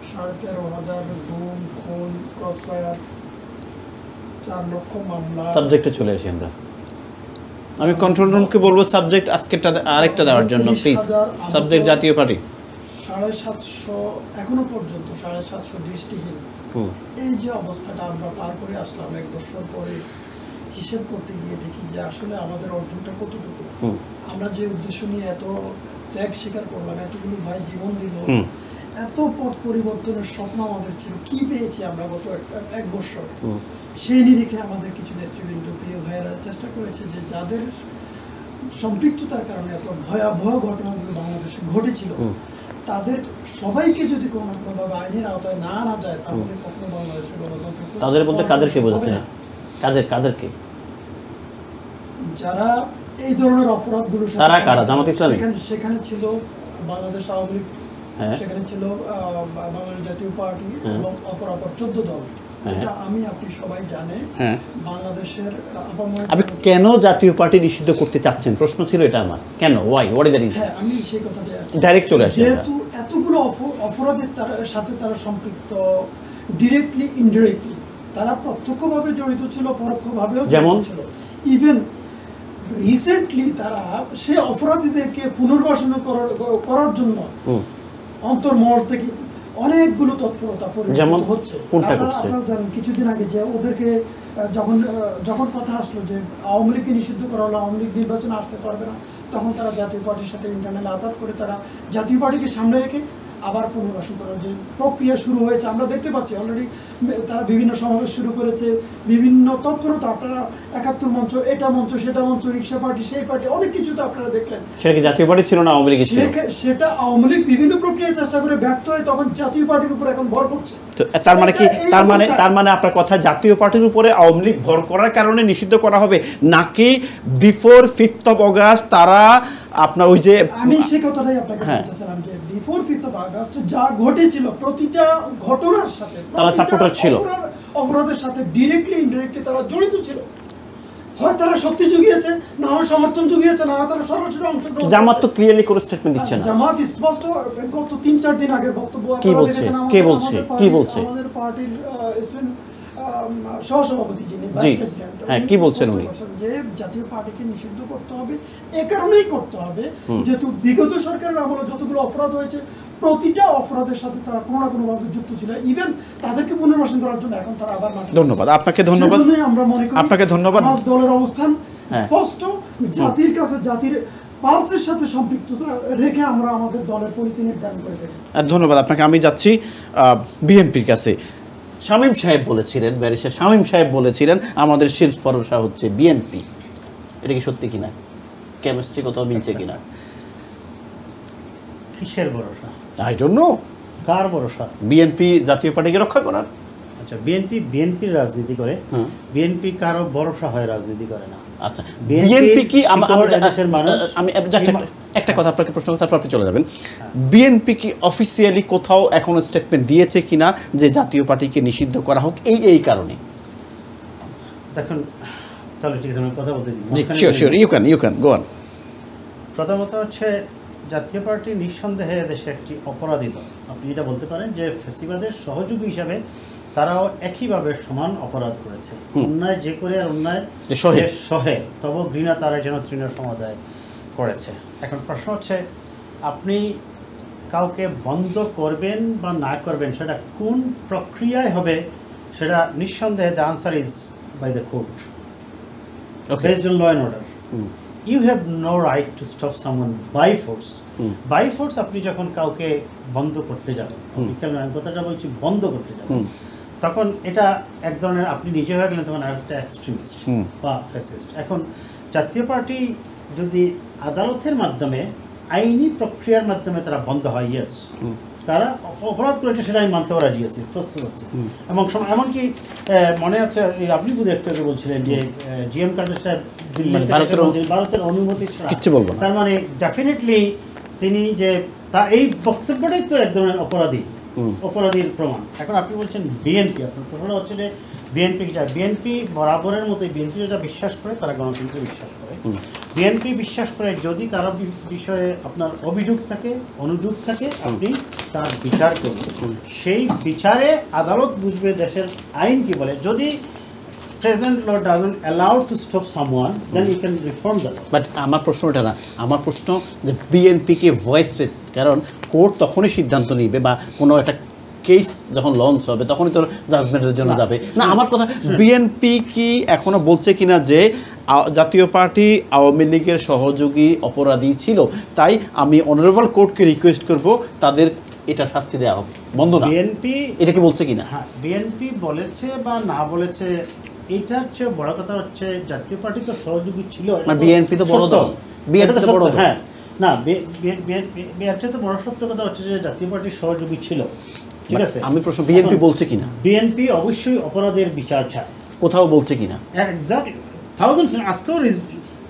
13,500 গুম, খুন, ক্রসফায়ার, 4 লক্ষ মামলা। সাবজেক্টে চলে আসি আমরা। আমি কন্ট্রোল রুমকে বলবো সাবজেক্ট আজকেরটা আরেকটা দেওয়ার জন্য প্লিজ। সাবজেক্ট জাতীয় পার্টি 750 এখনো পর্যন্ত 750 দৃষ্টিহীন। এই যে অবস্থাটা আমরা পার করে আসলাম 1 বছর পরে, হিসেব করতে গিয়ে দেখি যে আসলে আমাদের অর্জনটা কতটুকু। আমরা যে উদ্দেশ্য নিয়ে এত ত্যাগ স্বীকার করলাম, এতগুলো ভাই জীবন দিল, এত পথ পরিবর্তনের স্বপ্ন আমাদের ছিল, কি পেয়েছি আমরা গত 1 বছর। সেই নিরিখে আমাদের কিছু নেতৃবৃন্দ, প্রিয় ভাইয়েরা চেষ্টা করেছে যে যাদের সম্পৃক্ততার কারণে এত ভয়াবহ ঘটনাগুলো বাংলাদেশে ঘটেছিল, তাদের সবাইকে যদি কোনো না কোনোভাবে আইনের আওতায় না আনা যায়, তাহলে কখনো বাংলাদেশের গণতন্ত্র। তাদের বলতে কাদেরকে বোঝাচ্ছেন? কাদেরকে? যারা এই ধরনের অপরাধগুলো, তারা কারা? জামাত ইসলামী? সেখানে ছিল বাংলাদেশ আওয়ামী লীগ, সেখানে ছিল বাংলাদেশ জাতীয় পার্টি এবং অপর 14 দল। এটা আপনি সবাই জানে। বাংলাদেশের আপনি কেন জাতীয় পার্টি নিষিদ্ধ করতে চাচ্ছেন? প্রশ্ন ছিল এটা আমার। কেন? Why? What is the reason? হ্যাঁ, আমি সেই কথাটা ডাইরেক্ট চলে আসি। যেহেতু এতগুলো অপরাধের সাথে তারা সম্পৃক্ত, ডিরেক্টলি ইনডিরেক্টলি তারা প্রত্যক্ষভাবে জড়িত ছিল, পরোক্ষভাবেও জড়িত ছিল। ইভেন রিসেন্টলি তারা সেই অপরাধীদেরকে পুনর্বাসন করার জন্য অন্তর্মহল থেকে অনেকগুলো তৎপরতা পরিচালিত হচ্ছে। আপনারা জানেন কিছুদিন আগে যে ওদেরকে যখন কথা আসলো যে আওয়ামী লীগকে নিষিদ্ধ করা হলো, আওয়ামী লীগ নির্বাচনে আসতে পারবে না, তখন তারা জাতীয় পার্টির সাথে ইন্টারনাল আদাত করে তারা জাতীয় পার্টিকে সামনে রেখে আবার পুনর্বাসন করার যে প্রক্রিয়া শুরু হয়েছে আমরা দেখতে পাচ্ছি। অলরেডি তারা বিভিন্ন সমাবেশ শুরু করেছে, বিভিন্ন তৎপরতা। আপনারা 71 মঞ্চ, এটা মঞ্চ, সেটা মঞ্চ, রিক্সা পার্টি, সেই পার্টি, অনেক কিছু তো আপনারা দেখলেন। সেটা কি জাতীয় পার্টি ছিল না আওয়ামী লীগ ছিল? সেটা আওয়ামী লীগ বিভিন্ন প্রক্রিয়ায় চেষ্টা করে ব্যর্থ হয়, তখন জাতীয় পার্টির উপর এখন ভর করছে। তার মানে কি? তার মানে আপনার কথা জাতীয় পার্টির উপরে আওয়ামী লীগ ভর করার কারণে নিষিদ্ধ করা হবে, নাকি বিফোর 5th of August তারা আপনার ওই যে, আমি সেই কথাটাই আপনাকে বলতেছিলাম যে বিফোর 5th of August যা ঘটেছিল প্রতিটা ঘটনার সাথে তারা সাপোর্টার ছিল, অপরাধের সাথে ডিরেক্টলি ইনডিরেক্টলি তারা জড়িত ছিল। হয় তারা শক্তি জুগিয়েছে, না হয় সমর্থন জুগিয়েছে, না হয় তারা সরাসরি অংশগ্রহণ জামাত তো করেছে। ক্লিয়ারলি কোনো স্টেটমেন্ট দিচ্ছে না। জামাত স্পষ্ট গত 3-4 দিন আগে বক্তব্য কি আপনারা বলছে? দেখেছেন, কে বলছে? কি বলছে? আমাদের পার্টির সহসভাপতি যিনি জি। ভাইস প্রেসিডেন্ট, হ্যাঁ, কি বলছেন উনি? যে জাতীয় পার্টিকে নিষিদ্ধ করতে হবে, এ কারণেই করতে হবে যেহেতু বিগত সরকারের আমলে যতগুলো অপরাধ হয়েছে প্রতিটা অপরাধের সাথে তারা কোনো না কোনো ভাবে যুক্ত ছিল, ইভেন তাদেরকে পুনর্বাসন করার জন্য এখন তারা আবার মাঠে। ধন্যবাদ আপনাকে, ধন্যবাদ সেজন্যই আমরা মনে করি আপনাকে, ধন্যবাদ। আমার দলের অবস্থান হ্যাঁ। স্পষ্ট, জাতির কাছে জাতির পালসের সাথে সম্পৃক্ততা রেখে আমরা আমাদের দলের পলিসি নির্ধারণ করে থাকি। ধন্যবাদ আপনাকে। আমি যাচ্ছি বিএনপির কাছে। শামীম সাহেব বলেছিলেন, ব্যারিস্টার শামীম সাহেব বলেছিলেন আমাদের শীর্ষ ভরসা হচ্ছে বিএনপি। এটা কি সত্যি কিনা? কেমিস্ট্রি কোথাও মিলছে কিনা? কিসের ভরসা? I don't know. কার ভরসা? বিএনপি জাতীয় পার্টিকে রক্ষা করার। আচ্ছা, বিএনপির রাজনীতি করে, বিএনপি কারো ভরসা হয় রাজনীতি করে না। আচ্ছা, BNP বিএনপি কি দেশের মানুষ আমি just একটা কথা আপনাকে প্রশ্ন করতে, তারপর আপনি চলে যাবেন। বিএনপি কি অফিসিয়ালি কোথাও এখনো স্টেটমেন্ট দিয়েছে কিনা যে জাতীয় পার্টিকে নিষিদ্ধ করা হোক এই কারণে? দেখুন, তাহলে ঠিক আছে, আমি কথা বলতে দিই। জি, sure, you can go on. প্রথমত হচ্ছে জাতীয় পার্টি নিঃসন্দেহে দেশে একটি অপরাধী দল। আপনি এটা বলতে পারেন যে ফ্যাসিবাদের সহযোগী হিসাবে তারাও একইভাবে সমান অপরাধ করেছে। অন্যায় যে করে আর অন্যায় সহে তবে ঘৃণা তারা যেন তৃণ সমাদায় করেছে। এখন প্রশ্ন হচ্ছে আপনি কাউকে বন্ধ করবেন বা না করবেন, সেটা কোন প্রক্রিয়ায় হবে, সেটা নিঃসন্দেহে the answer is by the court, based on law and order. You have no right to stop someone by force. By force আপনি যখন কাউকে বন্ধ করতে যাবেন, আমি কথাটা বলছি বন্ধ করতে যাবেন, তখন এটা এক ধরনের আপনি নিজে হয়ে গেলেন তখন আরেকটা এক্সট্রিমিস্ট বা ফ্যাসিস্ট। এখন জাতীয় পার্টি যদি আদালতের মাধ্যমে আইনি প্রক্রিয়ার মাধ্যমে তারা বন্ধ হয়, ইয়েস তারা অপরাধ করেছে, সেটা আমি মানতে রাজি আছি, প্রস্তুত আছি। এবং এমনকি মনে আছে আপনি বুধ একটু বলছিলেন যে জিএম কাদের সাহেব ভারতের অনুমতি ছাড়া কিচ্ছু বলবো না, তার মানে ডেফিনেটলি তিনি যে এই বক্তব্যটাই তো এক ধরনের অপরাধীর প্রমাণ। এখন আপনি বলছেন বিএনপি, আপনার প্রশ্নটা হচ্ছে যে বিএনপি বরাবরের মতোই বিএনপি যেটা বিশ্বাস করে তারা গণতন্ত্রে বিশ্বাস করে। বিএনপি বিশ্বাস করে যদি কারো বিষয়ে আপনার অভিযোগ থাকে, অনুযোগ থাকে, আপনি তার বিচার করবেন। সেই বিচারে আদালত বুঝবে দেশের আইন কি বলে। যদি present law doesn't allow to stop someone, then you can reform the law. But আমার প্রশ্ন এটা না, আমার প্রশ্ন যে বিএনপিকে ভয়েস রেস, কারণ কোর্ট তখনই সিদ্ধান্ত নিবে বা কোনো একটা কেস যখন লঞ্চ হবে তখনই তো জাজমেন্টের জন্য যাবে না। আমার কথা, বিএনপি কি এখনো বলছে কিনা যে জাতীয় পার্টি আওয়ামী লীগের সহযোগী অপরাধী ছিল, তাই আমি অনারেবল কোর্টকে রিকোয়েস্ট করব তাদের এটা শাস্তি দেওয়া হবে, বন্ধ না? বিএনপি এটা কি বলছে কিনা? হ্যাঁ, বিএনপি বলেছে বা না বলেছে এটা হচ্ছে বড় কথা। হচ্ছে জাতীয় পার্টি তো সহযোগী ছিল, বিএনপি তো বড় দল, বিএনপি তো বড় দল। হ্যাঁ, না বিএনপি তো বড় সত্য কথা হচ্ছে যে জাতীয় পার্টির সহযোগী ছিল, ঠিক আছে। আমি প্রশ্ন, বিএনপি বলছে কিনা? বিএনপি অবশ্যই অপরাধের বিচার চায়, কোথাও বলছে কিনা? এক্স্যাক্টলি থাউজেন্ডস আজকেও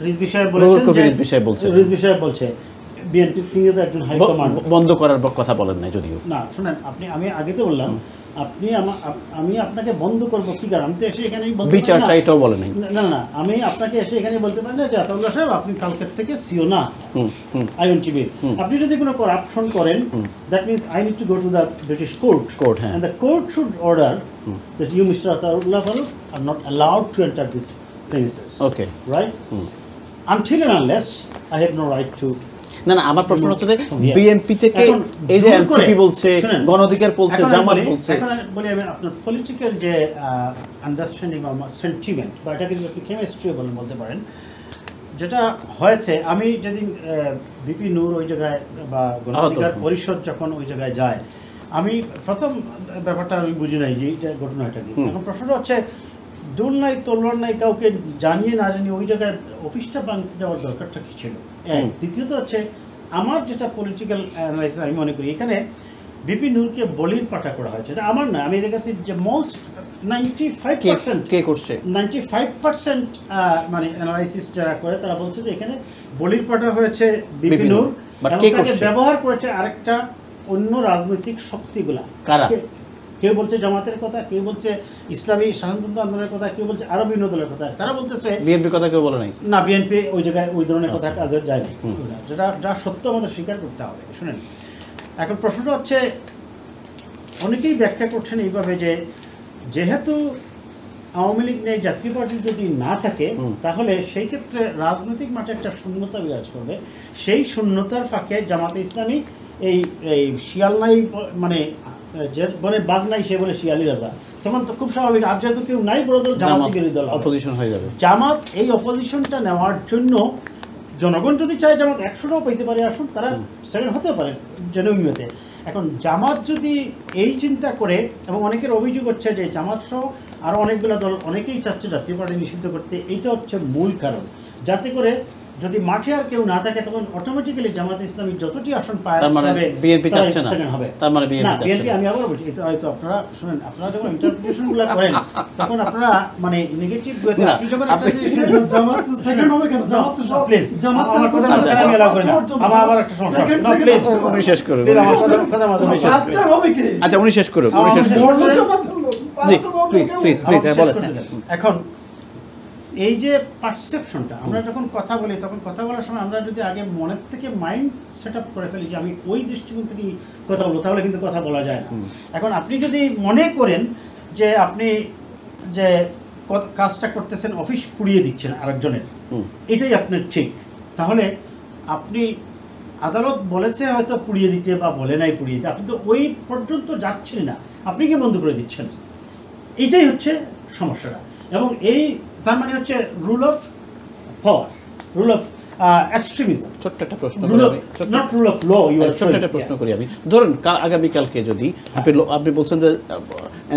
রিজ বিষয়ে বলছে বিএনপি, তিনি তো একজন হাইকমান্ড, বন্ধ করার কথা বলেন নাই যদিও। না শুনেন, আমি আগে তো বললাম আমি আপনাকে বন্ধ করবো কি কারণ? আমি তো এসে এখানে বিচার চাইটাও বলে নাই। না, আমি আপনাকে এসে এখানে বলতে পারি না যে আতাউল্লাহ সাহেব আপনি কালকের থেকে সিও না আইএনটিভির। আপনি যদি কোনো করাপশন করেন, that means I need to go to the British court, and the court should order that you, Mr. Ataullah Farooq, are not allowed to enter these premises. Okay. Right? Until and unless I have no right to. না, আমার প্রশ্ন হচ্ছে যে BNP থেকে এই যে NCP বলছে, গণ অধিকার বলছে, জামাত বলছে, এখন বলি আমি আপনার পলিটিক্যাল যে আন্ডারস্ট্যান্ডিং বা সেন্টিমেন্ট বা এটাকে যদি আপনি কেমিস্ট্রি বলতে পারেন, যেটা হয়েছে, আমি যেদিন বিপি নূর ওই জায়গায় বা গণ অধিকার পরিষদ যখন ওই জায়গায় যায়, আমি প্রথম ব্যাপারটা আমি বুঝি নাই যে এইটা ঘটনাটা কি। এখন প্রশ্নটা হচ্ছে দূর নাই তলোয়ার নাই, কাউকে জানিয়ে না জানিয়ে ওই জায়গায় অফিসটা ভাঙতে যাওয়ার দরকারটা কী ছিল? দ্বিতীয়ত হচ্ছে আমার যেটা পলিটিক্যাল অ্যানালাইসিস আমি মনে করি, এখানে বিপি নূরকে বলির পাঠা করা হয়েছে। এটা আমার না, আমি দেখেছি যে মোস্ট 95% কে করছে, 95% মানে অ্যানালাইসিস যারা করে তারা বলছে যে এখানে বলির পাঠা হয়েছে বিপি নূর, ব্যবহার করেছে আরেকটা অন্য রাজনৈতিক শক্তিগুলা। কারা? কেউ বলছে জামাতের কথা, কেউ বলছে ইসলামী স্বাধীনতা আন্দোলনের কথা, কেউ বলছে আরো বিভিন্ন দলের কথা। তারা বলতেছে বিএনপির কথা কেউ বলে নাই। না, বিএনপি ওই জায়গায় ওই ধরনের কথা কাজে যায়নি, যেটা যা সত্য আমাদের স্বীকার করতে হবে। শুনেন, এখন প্রশ্নটা হচ্ছে, অনেকেই ব্যাখ্যা করছেন এইভাবে যে যেহেতু আওয়ামী লীগ নেই, জাতীয় পার্টি যদি না থাকে, তাহলে সেই ক্ষেত্রে রাজনৈতিক মাঠে একটা শূন্যতা বিরাজ করবে। সেই শূন্যতার ফাঁকে জামাতে ইসলামী এই এই শিয়াল নাই, মানে যে বলে বাঘ নাই সে বলে শিয়ালি রাজা, তখন তো খুব স্বাভাবিক। আর যেহেতু কেউ নাই, বড় দল জামাত বিরোধী দল অপোজিশন হয়ে যাবে। জামাত এই অপোজিশনটা নেওয়ার জন্য জনগণ যদি চায় জামাত 100টাও পাইতে পারে আসুন, তারা সেকেন্ড হতেও পারে জনমতে। এখন জামাত যদি এই চিন্তা করে, এবং অনেকের অভিযোগ হচ্ছে যে জামাত সহ আরও অনেকগুলো দল অনেকেই চাচ্ছে জাতীয় পার্টি নিষিদ্ধ করতে, এইটা হচ্ছে মূল কারণ। যাতে করে যদি মাঠে আর কেউ না থাকে, তখন অটোমেটিক্যালি জামাত ইসলামী যতটি আসন পায়, তার মানে বিএনপি চাচ্ছে না, সেকেন্ড হবে। তার মানে বিএনপি, আমি আবার বলছি, এটা হয়তো আপনারা শুনেন, আপনারা যখন ইন্টারপ্রিটেশনগুলো করেন তখন আপনারা মানে নেগেটিভ আপনি যখন জামাত সেকেন্ড হবে কেন? জামাত তো সব প্লিজ জামাত আমার কথা আমি এলাও করি না। আমার আবার একটা সমস্যা, না প্লিজ উনি শেষ করুন। আমার কথা মাঝে ফার্স্টটা হবে কি? আচ্ছা উনি শেষ করুন, উনি শেষ করুন। বড় জামাত হলো জি ফার্স্ট হবে প্লিজ কেন? প্লিজ প্লিজ বলেন। এখন এই যে পারসেপশনটা, আমরা যখন কথা বলি তখন কথা বলার সময় আমরা যদি আগে মনের থেকে মাইন্ড সেট আপ করে ফেলি যে আমি ওই দৃষ্টিকোণ থেকেই কথা বলবো, তাহলে কিন্তু কথা বলা যায় না। এখন আপনি যদি মনে করেন যে আপনি যে কাজটা করতেছেন অফিস পুড়িয়ে দিচ্ছেন আরেকজনের, এটাই আপনার ঠিক, তাহলে আপনি আদালত বলেছে হয়তো পুড়িয়ে দিতে বা বলে নাই পুড়িয়ে দিতে, আপনি তো ওই পর্যন্ত যাচ্ছেন না, আপনি কি বন্ধ করে দিচ্ছেন। এইটাই হচ্ছে সমস্যাটা। এবং এই তার মানে হচ্ছে rule of power, rule of extremism. ছোট্ট একটা প্রশ্ন রুল করি অফ আমি, নট রুল অফ ল। ছোট্ট একটা প্রশ্ন করি আমি। ধরুন আগামীকালকে যদি আপনি বলছেন যে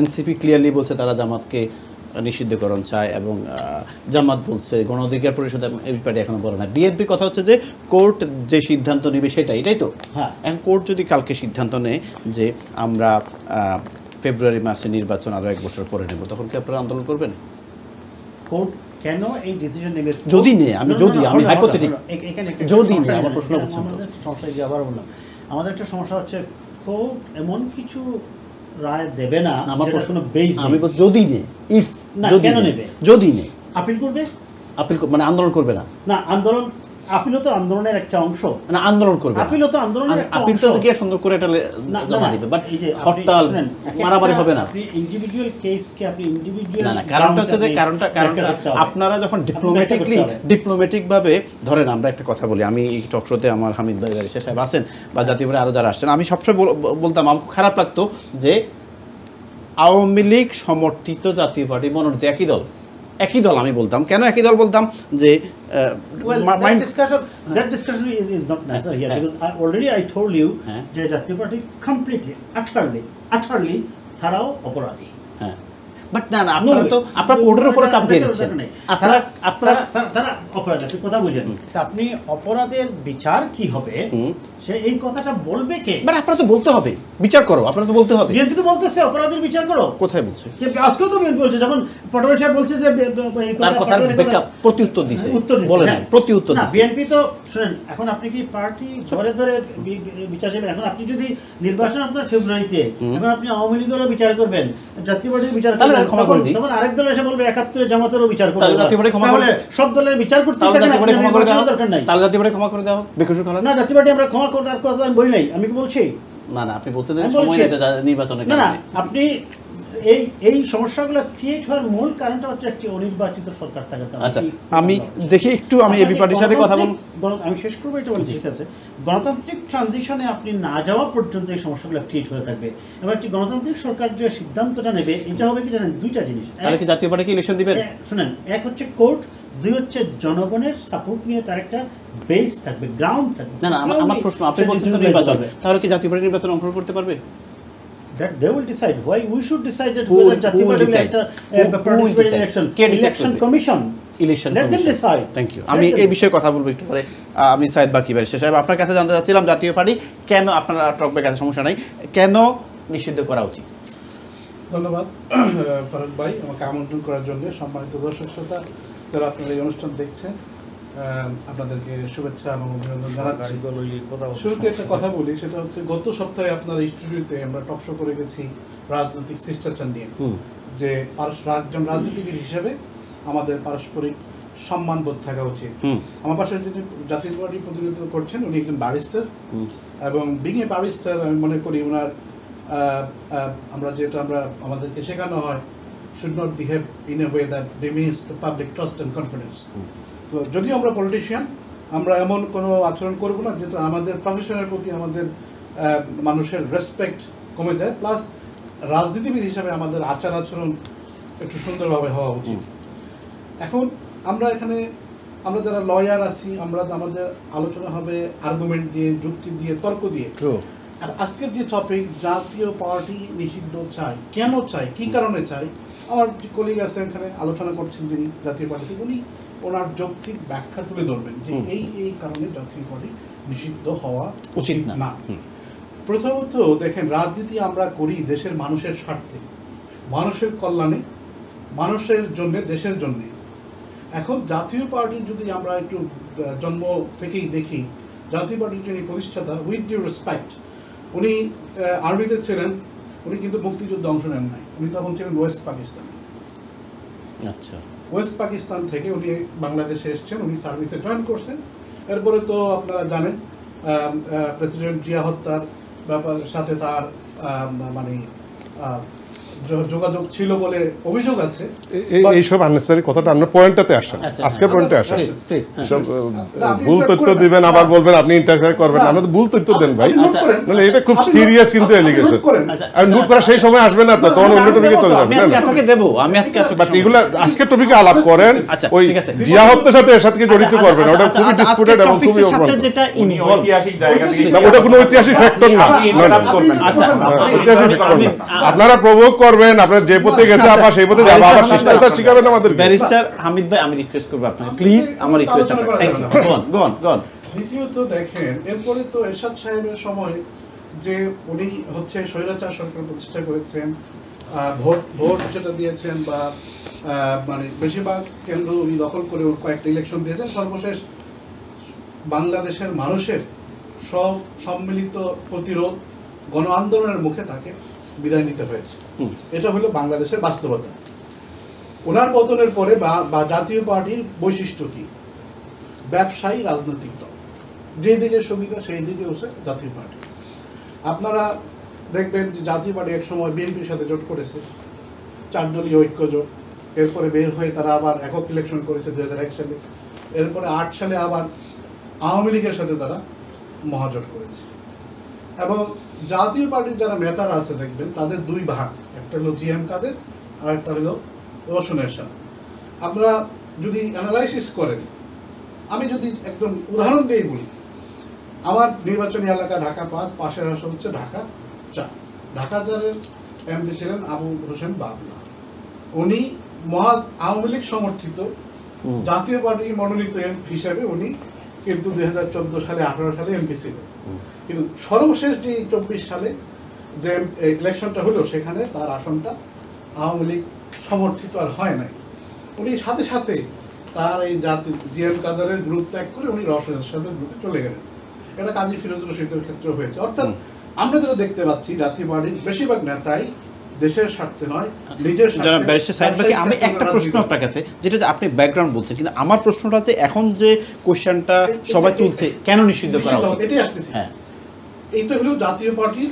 এনসিপি ক্লিয়ারলি বলছে তারা জামাতকে নিষিদ্ধকরণ চায়, এবং জামাত বলছে গণ অধিকার পরিষদ এই ব্যাপারে এখনো বলে না। বিএনপির কথা হচ্ছে যে কোর্ট যে সিদ্ধান্ত নেবে সেটাই, এটাই তো। হ্যাঁ, এখন কোর্ট যদি কালকে সিদ্ধান্ত নেয় যে আমরা ফেব্রুয়ারি মাসে নির্বাচন আরও 1 বছর পরে নেব, তখন কি আপনারা আন্দোলন করবেন? কোর্ট কেন এই ডিসিশন নেবে? যদি নেই, আমি হাইপোথেটিক, যদি নেই, আমার প্রশ্ন হচ্ছে আমাদের সমস্যা যে আবার বললাম, আমাদের একটা সমস্যা হচ্ছে কোর্ট এমন কিছু রায় দেবে না, আমার প্রশ্ন বেস আমি বলছি যদি নেই, ইফ না, যদি কেন নেই, নেবে? যদি নেই আপিল করবে, আপিল মানে আন্দোলন করবে না। না আন্দোলন, আপিলও তো আন্দোলনের একটা অংশ, মানে আন্দোলন করবে, আপিলও তো আন্দোলনের একটা আপিল অংশ। তো গিয়ে সুন্দর করে এটা জমা দিবে, বাট এই যে হরতাল মারামারি হবে না। আপনি ইন্ডিভিজুয়াল কেসকে আপনি ইন্ডিভিজুয়াল, না কারণটা হচ্ছে যে কারণটা আপনারা যখন ডিপ্লোম্যাটিক ভাবে ধরেন, আমরা একটা কথা বলি, আমি এই টক শোতে আমার হামিদ ভাই বারিশা সাহেব আছেন বা জাতীয় পার্টি আরও যারা আসছেন, আমি সবসময় বলতাম আমার খুব খারাপ লাগতো যে আওয়ামী লীগ সমর্থিত জাতীয় পার্টি মনোনীত একই দল আমি বলতাম। কেন একই দল বলতাম? যে that discussion is not necessary here, because already I told you যে জাতীয় পার্টি completely utterly তারাও অপরাধী। হ্যাঁ, বাট না আপনারা কোর্টের উপরে চাপ দিয়ে দিচ্ছেন, তারা অপরাধী, আপনি কথা বুঝেন। তা আপনি অপরাধের বিচার কি হবে সে এই কথাটা বলবে কে? বাট আপনারা তো বলতে হবে, বিচার করো, আপনারা তো বলতে হবে। বিএনপি তো বলতেছে অপরাধের বিচার করো, কোথায় বলছে? আজকেও তো বিএনপি বলছে, যখন পটোয়ারি সাহেব বলছে যে তার কথার ব্যাকআপ প্রত্যুত্তর দিছে, বলে না প্রত্যুত্তর না। দিছে। বিএনপি তো শুনেন, এখন আপনি কি পার্টি ধরে ধরে বিচার চাইবেন? এখন আপনি যদি নির্বাচন আপনার ফেব্রুয়ারিতে, এখন আপনি আওয়ামী লীগেরও বিচার করবেন, জাতীয় পার্টির বিচার করবেন, তখন আরেক দল এসে বলবে 71 জামাতেরও বিচার করবে, তাহলে সব দলের বিচার করতে দরকার নাই। তাহলে জাতীয় পার্টি ক্ষমা করে দাও, বেকসুর খালাস না, জাতীয় পার্টি আমরা ক্ষমা করার কথা আমি বলি নাই, আমি কি বলছি? না আপনি বলতে দেন সময় এটা নির্বাচনের না না, আপনি এই সমস্যাগুলো ক্রিয়েট হওয়ার মূল কারণটা হচ্ছে একটি অনির্বাচিত সরকার থাকার কারণে। আচ্ছা, আমি দেখি একটু আমি এবি পার্টির সাথে কথা বলবো, আমি শেষ করবো এটা বলছি, ঠিক আছে? গণতান্ত্রিক ট্রানজিশনে আপনি না যাওয়া পর্যন্ত এই সমস্যাগুলো ক্রিয়েট হয়ে থাকবে, এবং একটি গণতান্ত্রিক সরকার যে সিদ্ধান্তটা নেবে এটা হবে কি জানেন? দুইটা জিনিস। তাহলে কি জাতীয় পার্টি কি ইলেকশন দিবেন? শুনেন, এক হচ্ছে কোর্ট, দুই হচ্ছে জনগণের সাপোর্ট নিয়ে তার একটা বেস থাকবে, গ্রাউন্ড থাকবে। না আমার প্রশ্ন, আপনি বলছেন তো নির্বাচন, তাহলে কি জাতীয় পার্টি নির্বাচন অংশগ্রহণ করতে পারবে? That they will decide. Why we should decide that whether Jatiya Party will participate in election? Election Commission. Let them decide. Thank you. আমি এই বিষয়ে কথা বলবো একটু পরে। আমি সাইদ বাকি বারিশা সাহেব, আপনার কাছে জানতে চাচ্ছিলাম জাতীয় পার্টি কেন, আপনারা টকব্যাক আছে সমস্যা নাই, কেন নিষিদ্ধ করা উচিত? ধন্যবাদ ফারুক ভাই আমাকে আমন্ত্রণ করার জন্য। সম্মানিত দর্শক শ্রোতা যারা আপনারা এই অনুষ্ঠান দেখছেন, আপনাদেরকে শুভেচ্ছা এবং অভিনন্দন জানাচ্ছি। শুরুতে একটা কথা বলি, সেটা হচ্ছে গত সপ্তাহে আপনার স্টুডিওতে আমরা টক শো করে গেছি রাজনৈতিক শিষ্টাচার নিয়ে, যে একজন রাজনীতিবিদ হিসেবে আমাদের পারস্পরিক সম্মানবোধ থাকা উচিত। আমার পাশে যিনি জাতীয় পার্টির প্রতিনিধিত্ব করছেন উনি একজন ব্যারিস্টার, এবং বিং এ ব্যারিস্টার আমি মনে করি ওনার আমরা আমাদেরকে শেখানো হয় should not behave in a way that demeans the public trust and confidence. তো যদিও আমরা পলিটিশিয়ান, আমরা এমন কোনো আচরণ করব না যেটা আমাদের প্রফেশনের প্রতি আমাদের মানুষের রেসপেক্ট কমে যায়, প্লাস রাজনীতিবিদ হিসাবে আমাদের আচার আচরণ একটু সুন্দরভাবে হওয়া উচিত। এখন আমরা যারা লয়ার আছি, আমাদের আলোচনা হবে আর্গুমেন্ট দিয়ে, যুক্তি দিয়ে, তর্ক দিয়ে। আর আজকের যে টপিক, জাতীয় পার্টি নিষিদ্ধ চাই, কেন চাই, কি কারণে চাই, আমার যে কলিগ আছে এখানে আলোচনা করছেন যিনি জাতীয় পার্টি, উনি ওনার যৌক্তিক ব্যাখ্যা তুলে ধরবেন যে এই কারণে জাতীয় পার্টি নিষিদ্ধ হওয়া উচিত না। প্রথমত দেখেন, রাজনীতি আমরা করি দেশের মানুষের স্বার্থে, মানুষের কল্যাণে, মানুষের জন্য, দেশের জন্য। এখন জাতীয় পার্টির যদি আমরা একটু জন্ম থেকেই দেখি, জাতীয় পার্টির যিনি প্রতিষ্ঠাতা, উইথ ডিউ রেসপেক্ট, উনি আর্মিতে ছিলেন, উনি কিন্তু মুক্তিযুদ্ধে অংশ নেন নাই, উনি তখন ছিলেন ওয়েস্ট পাকিস্তান। আচ্ছা, ওয়েস্ট পাকিস্তান থেকে উনি বাংলাদেশে এসেছেন, উনি সার্ভিসে জয়েন করছেন। এরপরে তো আপনারা জানেন প্রেসিডেন্ট জিয়া হত্যার ব্যাপার সাথে তার মানে যোগাযোগ ছিল বলে অভিযোগ আছে। এইসব আননেসারি কথাটা আপনার পয়েন্টটাতে আসেন, আজকের পয়েন্টে আসেন। সব ভুল তথ্য দিবেন, আবার বলবেন আপনি ইন্টারফেয়ার করবেন, আমরা তো ভুল তথ্য দেন ভাই, মানে এটা খুব সিরিয়াস কিন্তু এলিগেশন। আর নোট করা সেই সময় আসবে না, তো তখন অন্য টপিকে চলে যাবে। আপনাকে দেবো আমি আজকে, বাট এগুলা আজকের টপিকে আলাপ করেন, ওই জিয়া হত্যার সাথে এর সাথে জড়িত করবেন, ওটা খুবই ডিসপুটেড এবং খুবই যেটা ঐতিহাসিক জায়গা থেকে, ওটা কোনো ঐতিহাসিক ফ্যাক্টর না, ঐতিহাসিক ফ্যাক্টর না। আপনারা প্রভোগ করবেন, আপনারা যে পথে গেছে আবার সেই পথে যাবে, আবার শিষ্টাচার শিখাবেন আমাদের। ব্যারিস্টার হামিদ ভাই, আমি রিকোয়েস্ট করব আপনাকে প্লিজ, আমার রিকোয়েস্ট আপনাকে। Thank you. গন। দ্বিতীয়ত দেখেন, এরপরে তো এরশাদ সাহেবের সময় যে উনি হচ্ছে স্বৈরাচার সরকার প্রতিষ্ঠা করেছেন, ভোট যেটা দিয়েছেন বা মানে বেশিরভাগ কেন্দ্র উনি দখল করে কয়েকটা ইলেকশন দিয়েছেন, সর্বশেষ বাংলাদেশের মানুষের সম্মিলিত প্রতিরোধ গণ আন্দোলনের মুখে তাকে বিদায় নিতে হয়েছে। এটা হলো বাংলাদেশের বাস্তবতা। ওনার পতনের পরে বা জাতীয় পার্টির বৈশিষ্ট্য কি? ব্যবসায়ী রাজনৈতিক দল, যে দিকে সুবিধা সেই দিকে হচ্ছে জাতীয় পার্টি। আপনারা দেখবেন যে জাতীয় পার্টি এক সময় বিএনপির সাথে জোট করেছে, 4 দলীয় ঐক্য জোট। এরপরে বের হয়ে তারা আবার একক ইলেকশন করেছে 2001 সালে। এরপরে 8 সালে আবার আওয়ামী লীগের সাথে তারা মহাজোট করেছে। এবং জাতীয় পার্টির যারা নেতারা আছে দেখবেন তাদের 2 ভাগ, একটা হলো জিএম কাদের আর একটা হলো রওশন এরশাদ। আপনারা যদি অ্যানালাইসিস করেন, আমি যদি একদম উদাহরণ দিয়ে বলি, আমার নির্বাচনী এলাকা ঢাকা 5, পাশের আসন হচ্ছে ঢাকা 4। ঢাকা 4-এর এমপি ছিলেন আবু হোসেন বাবলা। উনি আওয়ামী লীগ সমর্থিত জাতীয় পার্টি মনোনীত এমপি হিসেবে উনি কিন্তু 2014 সালে 18 সালে এমপি ছিলেন। কিন্তু সর্বশেষ যে 24 সালে যে ইলেকশনটা হলো, সেখানে তার আসনটা আওয়ামী লীগ সমর্থিত আর হয় নাই। উনি সাথে সাথে তার এই জিএম কাদারের গ্রুপ ত্যাগ করে উনি রওশনের সাথে গ্রুপে চলে গেলেন। এটা কাজী ফিরোজুর রশিদের ক্ষেত্রে হয়েছে। অর্থাৎ আমরা যেটা দেখতে পাচ্ছি, জাতীয় পার্টির বেশিরভাগ নেতাই দেশের স্বার্থে নয়, নিজের স্বার্থে। আমি একটা প্রশ্ন আপনার কাছে, যেটা আপনি ব্যাকগ্রাউন্ড বলছেন, কিন্তু আমার প্রশ্নটা হচ্ছে এখন যে কোশ্চেনটা সবাই তুলছে, কেন নিষিদ্ধ করা উচিত? এটাই আসতেছি। হ্যাঁ, এইটা হলো জাতীয় পার্টির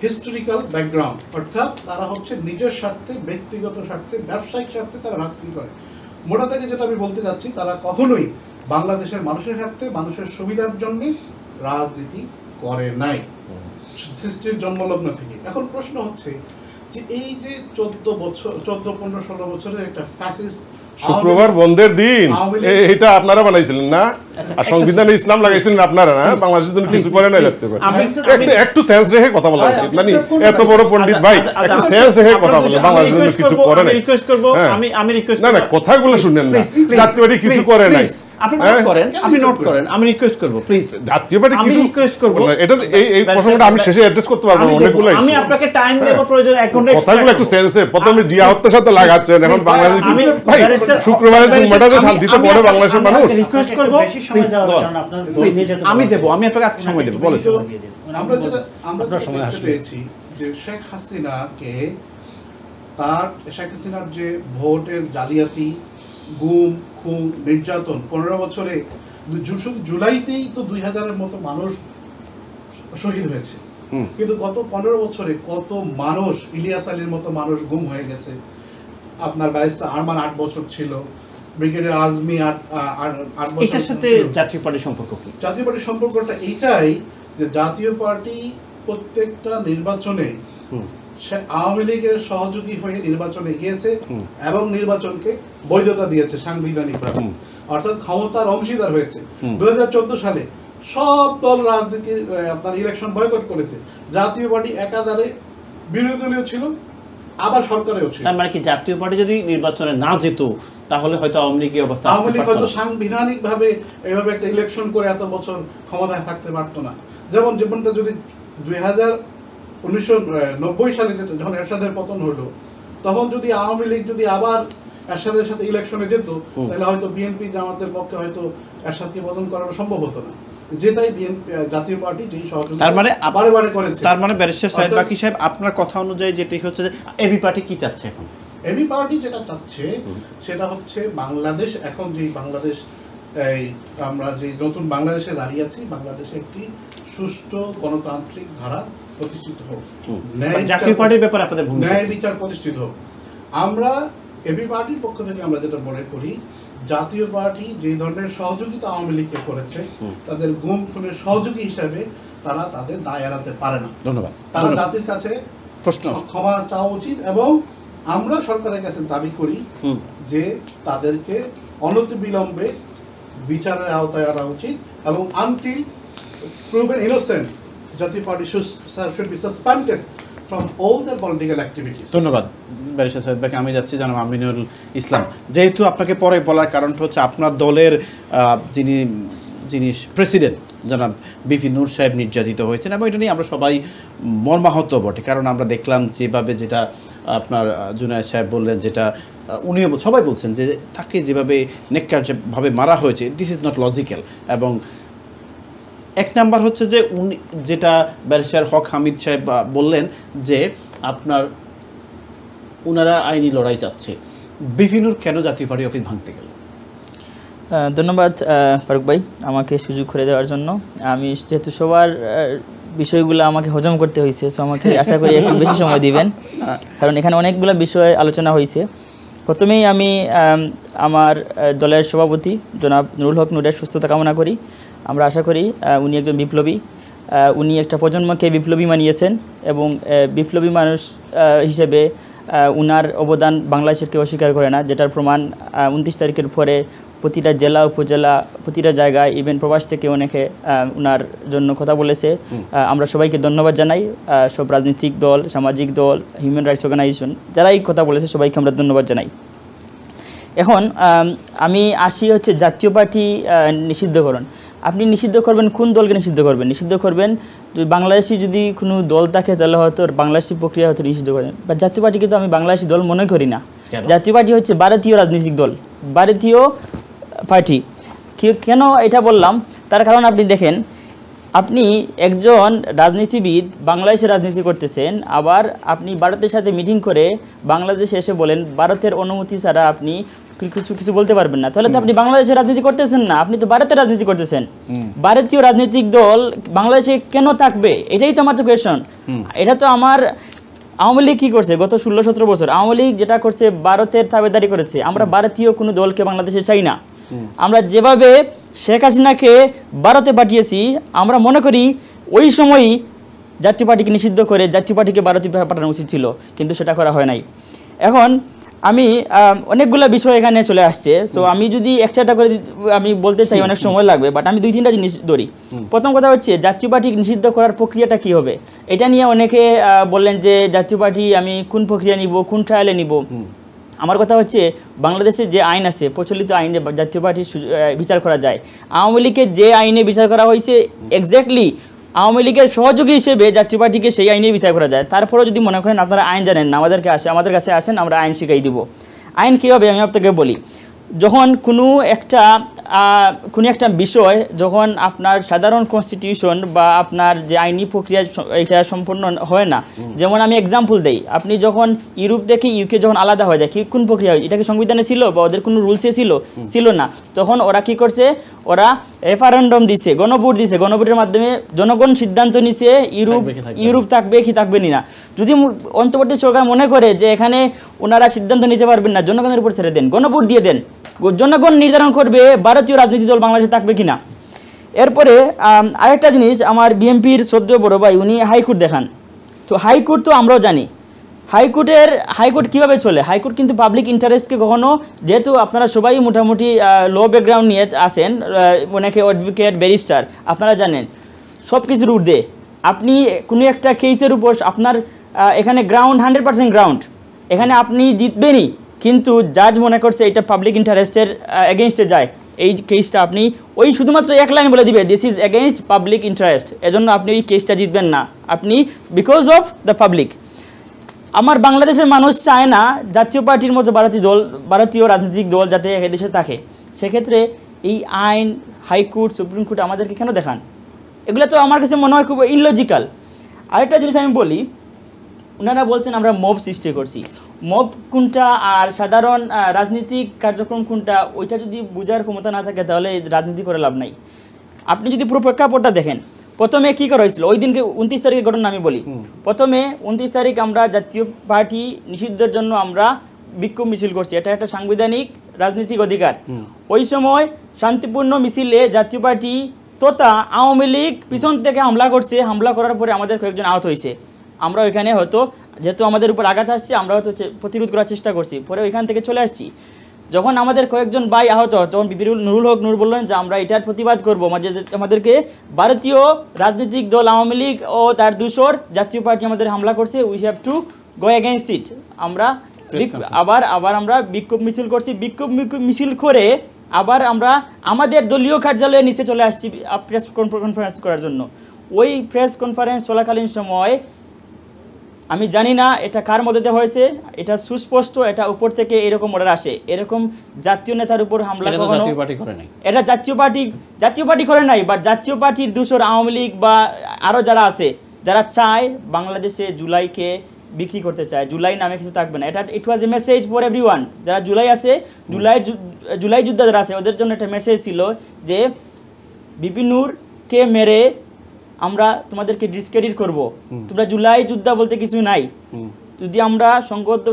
হিস্টোরিক্যাল ব্যাকগ্রাউন্ড। অর্থাৎ তারা হচ্ছে নিজের স্বার্থে, ব্যক্তিগত স্বার্থে, ব্যবসায়িক স্বার্থে তারা রাজনীতি করে। মোটা থেকে যেটা আমি বলতে যাচ্ছি, তারা কখনোই বাংলাদেশের মানুষের স্বার্থে, মানুষের সুবিধার জন্য রাজনীতি করে নাই সৃষ্টির জন্মলগ্ন থেকে। এখন প্রশ্ন হচ্ছে যে এই যে 14-15-16 বছরের একটা ফ্যাসিস্ট শুক্রবার বন্ধের দিন, এটা আপনারা বানাইছিলেন না? আর সংবিধানে ইসলাম লাগাইছিলেন আপনারা না? বাংলাদেশের জন্য কিছু করে না যাচ্ছে। একটু সেন্স রেখে কথা বলা উচিত, মানে এত বড় পণ্ডিত ভাই, একটু সেন্স রেখে কথা বলে। বাংলাদেশের জন্য কিছু করে নাই, না না কথাগুলো শুনেন না। জাতীয় পার্টি কিছু করে নাই, আপনি নোট করেন, আপনি নোট করেন, আমি রিকোয়েস্ট করব প্লিজ। জাতীয় পার্টি আমি কিছু রিকোয়েস্ট করব, এটা এই প্রসঙ্গটা আমি শেষে অ্যাড্রেস করতে পারবো অনেকগুলো। আমি আপনাকে টাইম দেব, প্রয়োজন 1 ঘন্টা কথাগুলো একটু সেন্সে। প্রথমে জিয়া হত্যার সাথে লাগাচ্ছেন, এখন বাংলাদেশ ভাই শুক্রবারে জুম্মাটা যে শান্তিতে পড়ে বাংলাদেশের মানুষ। রিকোয়েস্ট করব প্লিজ, আমি দেব, আমি আপনাকে আজকে সময় দেব, বলেন। আমরা যেটা দেখতে পেয়েছি যে শেখ হাসিনাকে শেখ হাসিনার যে ভোটের জালিয়াতি, গুম, খুন, নির্যাতন 15 বছরে জুলাইতেই তো 2000-এর মতো মানুষ শহীদ হয়েছে। কিন্তু গত 15 বছরে কত মানুষ, ইলিয়াস আলীর মতো মানুষ গুম হয়ে গেছে। আপনার ব্যারিস্টার আরমান 8 বছর ছিল, ব্রিগেডিয়ার আজমি 8 বছর। এটার সাথে জাতীয় পার্টির সম্পর্ক কি? জাতীয় পার্টির সম্পর্কটা এইটাই যে জাতীয় পার্টি প্রত্যেকটা নির্বাচনে সে আওয়ামী লীগের সহযোগী হয়ে নির্বাচনে গিয়েছে এবং নির্বাচনকে বৈধতা দিয়েছে সাংবিধানিকভাবে, অর্থাৎ ক্ষমতার অংশীদার হয়েছে। 2014 সালে সব দল রাজনীতি আপনার ইলেকশন বয়কট করেছে। জাতীয় পার্টি একাধারে বিরোধী দলীয় ছিল, আবার সরকারেও ছিল। তার মানে কি জাতীয় পার্টি যদি নির্বাচনে না যেত তাহলে হয়তো আওয়ামী লীগের অবস্থা, আওয়ামী লীগ হয়তো সাংবিধানিকভাবে এইভাবে একটা ইলেকশন করে এত বছর ক্ষমতায় থাকতে পারতো না। যেমনটা যদি 1990 সালে যখন এরশাদের পতন হলো, তখন যদি আওয়ামী লীগ যদি আবার এরশাদের সাথে ইলেকশনে যেত, তাহলে হয়তো বিএনপি জামাতের পক্ষে হয়তো এরশাদকে পতন করানো সম্ভব হতো না, যেটাই জাতীয় পার্টি যেই সহযোগিতা তার মানে বারে করেছে। তার মানে ব্যারিস্টার সাহেব বাকি সাহেব, আপনার কথা অনুযায়ী যেটাই হচ্ছে যে এবি পার্টি কি চাচ্ছে এখন? এবি পার্টি যেটা চাচ্ছে সেটা হচ্ছে বাংলাদেশ, এখন যে বাংলাদেশ, এই আমরা যে নতুন বাংলাদেশে দাঁড়িয়ে আছি, বাংলাদেশে একটি সুষ্ঠু গণতান্ত্রিক ধারা প্রতিষ্ঠিত হোক, জাতীয় পার্টির ব্যাপারে আপনাদের ভূমিকা, ন্যায় বিচার প্রতিষ্ঠিত হোক। আমরা এবি পার্টির পক্ষ থেকে আমরা যেটা মনে করি, জাতীয় পার্টি যে ধরনের সহযোগিতা আওয়ামী লীগকে করেছে, তাদের গুম খুনের সহযোগী হিসাবে তারা তাদের দায় এড়াতে পারে না। ধন্যবাদ। তারা জাতির কাছে প্রশ্ন ক্ষমা চাওয়া উচিত এবং আমরা সরকারের কাছে দাবি করি যে তাদেরকে অনতিবিলম্বে বিচারের আওতায় আনা উচিত এবং আনটিল প্রুভেন ইনোসেন্ট জাতীয় party should be suspended from all their political activities. ধন্যবাদ ব্যারিস্টার সাহেব ভাইকে। আমি যাচ্ছি জানাব আমিনুল ইসলাম। যেহেতু আপনাকে পরে বলার কারণটা হচ্ছে আপনার দলের যিনি প্রেসিডেন্ট জনাব বিপি নূর সাহেব নির্যাতিত হয়েছেন, এবং এটা নিয়ে আমরা সবাই মর্মাহত বটে। কারণ আমরা দেখলাম যেভাবে, যেটা আপনার জুনায়েদ সাহেব বললেন, যেটা উনিও সবাই বলছেন যে তাকে যেভাবে নেককারভাবে মারা হয়েছে, দিস ইজ নট লজিক্যাল। এবং এক নাম্বার হচ্ছে যে উনি যেটা ব্যারিস্টার হক হামিদ সাহেব বললেন যে আপনার ওনারা আইনি লড়াই চাচ্ছে, বিপিনুর কেন জাতীয় পার্টি অফিস ভাঙতে গেল? ধন্যবাদ ফারুক ভাই আমাকে সুযোগ করে দেওয়ার জন্য। আমি যেহেতু সবার বিষয়গুলো আমাকে হজম করতে হয়েছে, সো আমাকে আশা করি একটু বেশি সময় দিবেন, কারণ এখানে অনেকগুলো বিষয় আলোচনা হয়েছে। প্রথমেই আমি আমার দলের সভাপতি জনাব নুরুল হক নূরের সুস্থতা কামনা করি। আমরা আশা করি উনি একজন বিপ্লবী, উনি একটা প্রজন্মকে বিপ্লবী মানিয়েছেন এবং বিপ্লবী মানুষ হিসেবে উনার অবদান বাংলাদেশের কেউ অস্বীকার করে না, যেটার প্রমাণ 29 তারিখের পরে প্রতিটা জেলা উপজেলা প্রতিটা জায়গায় ইভেন প্রবাস থেকে অনেকে উনার জন্য কথা বলেছে। আমরা সবাইকে ধন্যবাদ জানাই, সব রাজনৈতিক দল, সামাজিক দল, হিউম্যান রাইটস অর্গানাইজেশন যারাই কথা বলেছে সবাইকে আমরা ধন্যবাদ জানাই। এখন আমি আসি হচ্ছে জাতীয় পার্টি নিষিদ্ধকরণ। আপনি নিষিদ্ধ করবেন কোন দলকে নিষিদ্ধ করবেন? নিষিদ্ধ করবেন বাংলাদেশি যদি কোনো দল থাকে তাহলে হয়তো বাংলাদেশি প্রক্রিয়া হয়তো নিষিদ্ধ করবেন, বা জাতীয় পার্টিকে তো আমি বাংলাদেশি দল মনে করি না। জাতীয় পার্টি হচ্ছে ভারতীয় রাজনৈতিক দল, ভারতীয় পার্টি। কেন এটা বললাম তার কারণ আপনি দেখেন, আপনি একজন রাজনীতিবিদ বাংলাদেশে রাজনীতি করতেছেন, আবার আপনি ভারতের সাথে মিটিং করে বাংলাদেশে এসে বলেন ভারতের অনুমতি ছাড়া আপনি কিছু বলতে পারবেন না, তাহলে তো আপনি বাংলাদেশে রাজনীতি করতেছেন না, আপনি তো ভারতের রাজনীতি করতেছেন। ভারতীয় রাজনৈতিক দল বাংলাদেশে কেন থাকবে, এটাই তো আমার তো কোয়েশন। এটা তো আমার আওয়ামী লীগ কী করছে গত 16-17 বছর? আওয়ামী লীগ যেটা করছে ভারতের তাবেদারি করেছে। আমরা ভারতীয় কোনো দলকে বাংলাদেশে চাই না। আমরা যেভাবে শেখ হাসিনাকে ভারতে পাঠিয়েছি, আমরা মনে করি ওই সময়ই জাতীয় পার্টিকে নিষিদ্ধ করে জাতীয় পার্টিকে ভারতে পাঠানো উচিত ছিল, কিন্তু সেটা করা হয় নাই। এখন আমি অনেকগুলো বিষয় এখানে চলে আসছে, সো আমি যদি একটা করে আমি বলতে চাই অনেক সময় লাগবে, বাট আমি 2-3টা জিনিস ধরি। প্রথম কথা হচ্ছে জাতীয় পার্টি নিষিদ্ধ করার প্রক্রিয়াটা কী হবে, এটা নিয়ে অনেকে বললেন যে জাতীয় পার্টি আমি কোন প্রক্রিয়া নিব, কোন ট্রায়ালে নিব। আমার কথা হচ্ছে বাংলাদেশে যে আইন আছে, প্রচলিত আইনে জাতীয় পার্টির বিচার করা যায়। আওয়ামী লীগের যে আইনে বিচার করা হয়েছে এক্স্যাক্টলি আওয়ামী লীগের সহযোগী হিসেবে জাতীয় পার্টিকে সেই আইনে বিচার করা যায়। তারপরেও যদি মনে করেন আপনারা আইন জানেন না, আমাদের কাছে আসেন, আমরা আইন শিখাই দিব। আইন কীভাবে আমি আপনাকে বলি। যখন কোনো একটা বিষয় যখন আপনার সাধারণ কনস্টিটিউশন বা আপনার যে আইনি প্রক্রিয়া এটা সম্পূর্ণ হয় না, যেমন আমি এক্সাম্পল দেই, আপনি যখন ইউরোপ থেকে ইউকে যখন আলাদা হয়ে যায়, কোন প্রক্রিয়া হয়? এটা কি সংবিধানে ছিল বা ওদের কোনো রুলসে ছিল না। তখন ওরা কি করছে, ওরা রেফারেন্ডাম দিছে, গণভোট দিছে, গণভোটের মাধ্যমে জনগণ সিদ্ধান্ত নিছে ইউরোপ থাকবে কি থাকবে না। যদি অন্তর্বর্তী সরকার মনে করে যে এখানে ওনারা সিদ্ধান্ত নিতে পারবেন না, জনগণের উপর ছেড়ে দেন, গণভোট দিয়ে দেন, জনগণ নির্ধারণ করবে ভারতীয় রাজনীতি দল বাংলাদেশে থাকবে কিনা। এরপরে আরেকটা জিনিস, আমার বিএনপির শ্রদ্ধেয় বড় ভাই উনি হাইকোর্ট দেখান। তো হাইকোর্ট তো আমরাও জানি হাইকোর্ট কিভাবে চলে। হাইকোর্ট কিন্তু পাবলিক ইন্টারেস্টকে কখনো, যেহেতু আপনারা সবাই মোটামুটি ল ব্যাকগ্রাউন্ড নিয়ে আসেন, অনেকে অ্যাডভোকেট ব্যারিস্টার, আপনারা জানেন সব কিছুর ঊর্ধ্বে আপনি কোনো একটা কেসের উপর আপনার এখানে গ্রাউন্ড 100% গ্রাউন্ড, এখানে আপনি জিতবেনই, কিন্তু জাজ মনে করছে এটা পাবলিক ইন্টারেস্টের এগেনস্টে যায়, এই কেসটা আপনি ওই শুধুমাত্র এক লাইন বলে দিবে this is against public interest, এজন্য আপনি ওই কেসটা জিতবেন না, আপনি বিকজ অফ দ্য পাবলিক। আমার বাংলাদেশের মানুষ চায় না জাতীয় পার্টির মতো ভারতীয় রাজনৈতিক দল যাতে এদেশে থাকে। সেক্ষেত্রে এই আইন, হাইকোর্ট, সুপ্রিম কোর্ট আমাদেরকে কেন দেখান? এগুলো তো আমার কাছে মনে হয় খুব ইললজিক্যাল। আরেকটা জিনিস আমি বলি, ওনারা বলছেন আমরা মব সৃষ্টি করছি। মব কোনটা আর সাধারণ রাজনৈতিক কার্যক্রম কোনটা, ওইটা যদি বোঝার ক্ষমতা না থাকে তাহলে রাজনীতি করে লাভ নাই। আপনি যদি পুরো প্রেক্ষাপটটা দেখেন, প্রথমে কী করা হয়েছিল ওই দিনকে 29 তারিখের ঘটনা আমি বলি। প্রথমে 29 তারিখ আমরা জাতীয় পার্টি নিষিদ্ধের জন্য আমরা বিক্ষোভ মিছিল করছি, এটা একটা সাংবিধানিক রাজনৈতিক অধিকার। ওই সময় শান্তিপূর্ণ মিছিলে জাতীয় পার্টি তথা আওয়ামী লীগ পিছন থেকে হামলা করছে, হামলা করার পরে আমাদের কয়েকজন আহত হয়েছে। আমরা ওইখানে হয়তো যেহেতু আমাদের উপর আঘাত আসছে আমরা হয়তো প্রতিরোধ করার চেষ্টা করছি, পরে ওইখান থেকে চলে আসছি। যখন আমাদের কয়েকজন ভাই আহত, তখন নুরুল হক নূর বললেন যে আমরা এটার প্রতিবাদ করবো, আমাদেরকে ভারতীয় রাজনৈতিক দল আওয়ামী লীগ ও তার দূষর জাতীয় পার্টি আমাদের হামলা করছে, we have to go against it. আমরা আবার আমরা বিক্ষোভ মিছিল করছি, বিক্ষোভ মিছিল করে আবার আমরা আমাদের দলীয় কার্যালয়ের নিচে চলে আসছি প্রেস কনফারেন্স করার জন্য। ওই প্রেস কনফারেন্স চলাকালীন সময় আমি জানি না এটা কার মধ্যে হয়েছে, এটা সুস্পষ্ট, এটা উপর থেকে এরকম অর্ডার আসে, এরকম জাতীয় নেতার উপর হামলা কখনো এটা জাতীয় পার্টি করে নাই, বাট জাতীয় পার্টির দূষর আওয়ামী লীগ বা আরও যারা আছে, যারা চায় বাংলাদেশে জুলাইকে বিক্রি করতে চায়, জুলাই নামে কিছু থাকবে না। এটা ইট ওয়াজ এ মেসেজ ফর এভরিওয়ান। যারা জুলাই আছে, জুলাই যোদ্ধা যারা আছে, ওদের জন্য একটা মেসেজ ছিল যে বিপিনুরকে মেরে আমরা তোমাদেরকে ডিসক্রেডিট করব, তোমরা জুলাই যোদ্ধা বলতে কিছু নাই। যদি আমরা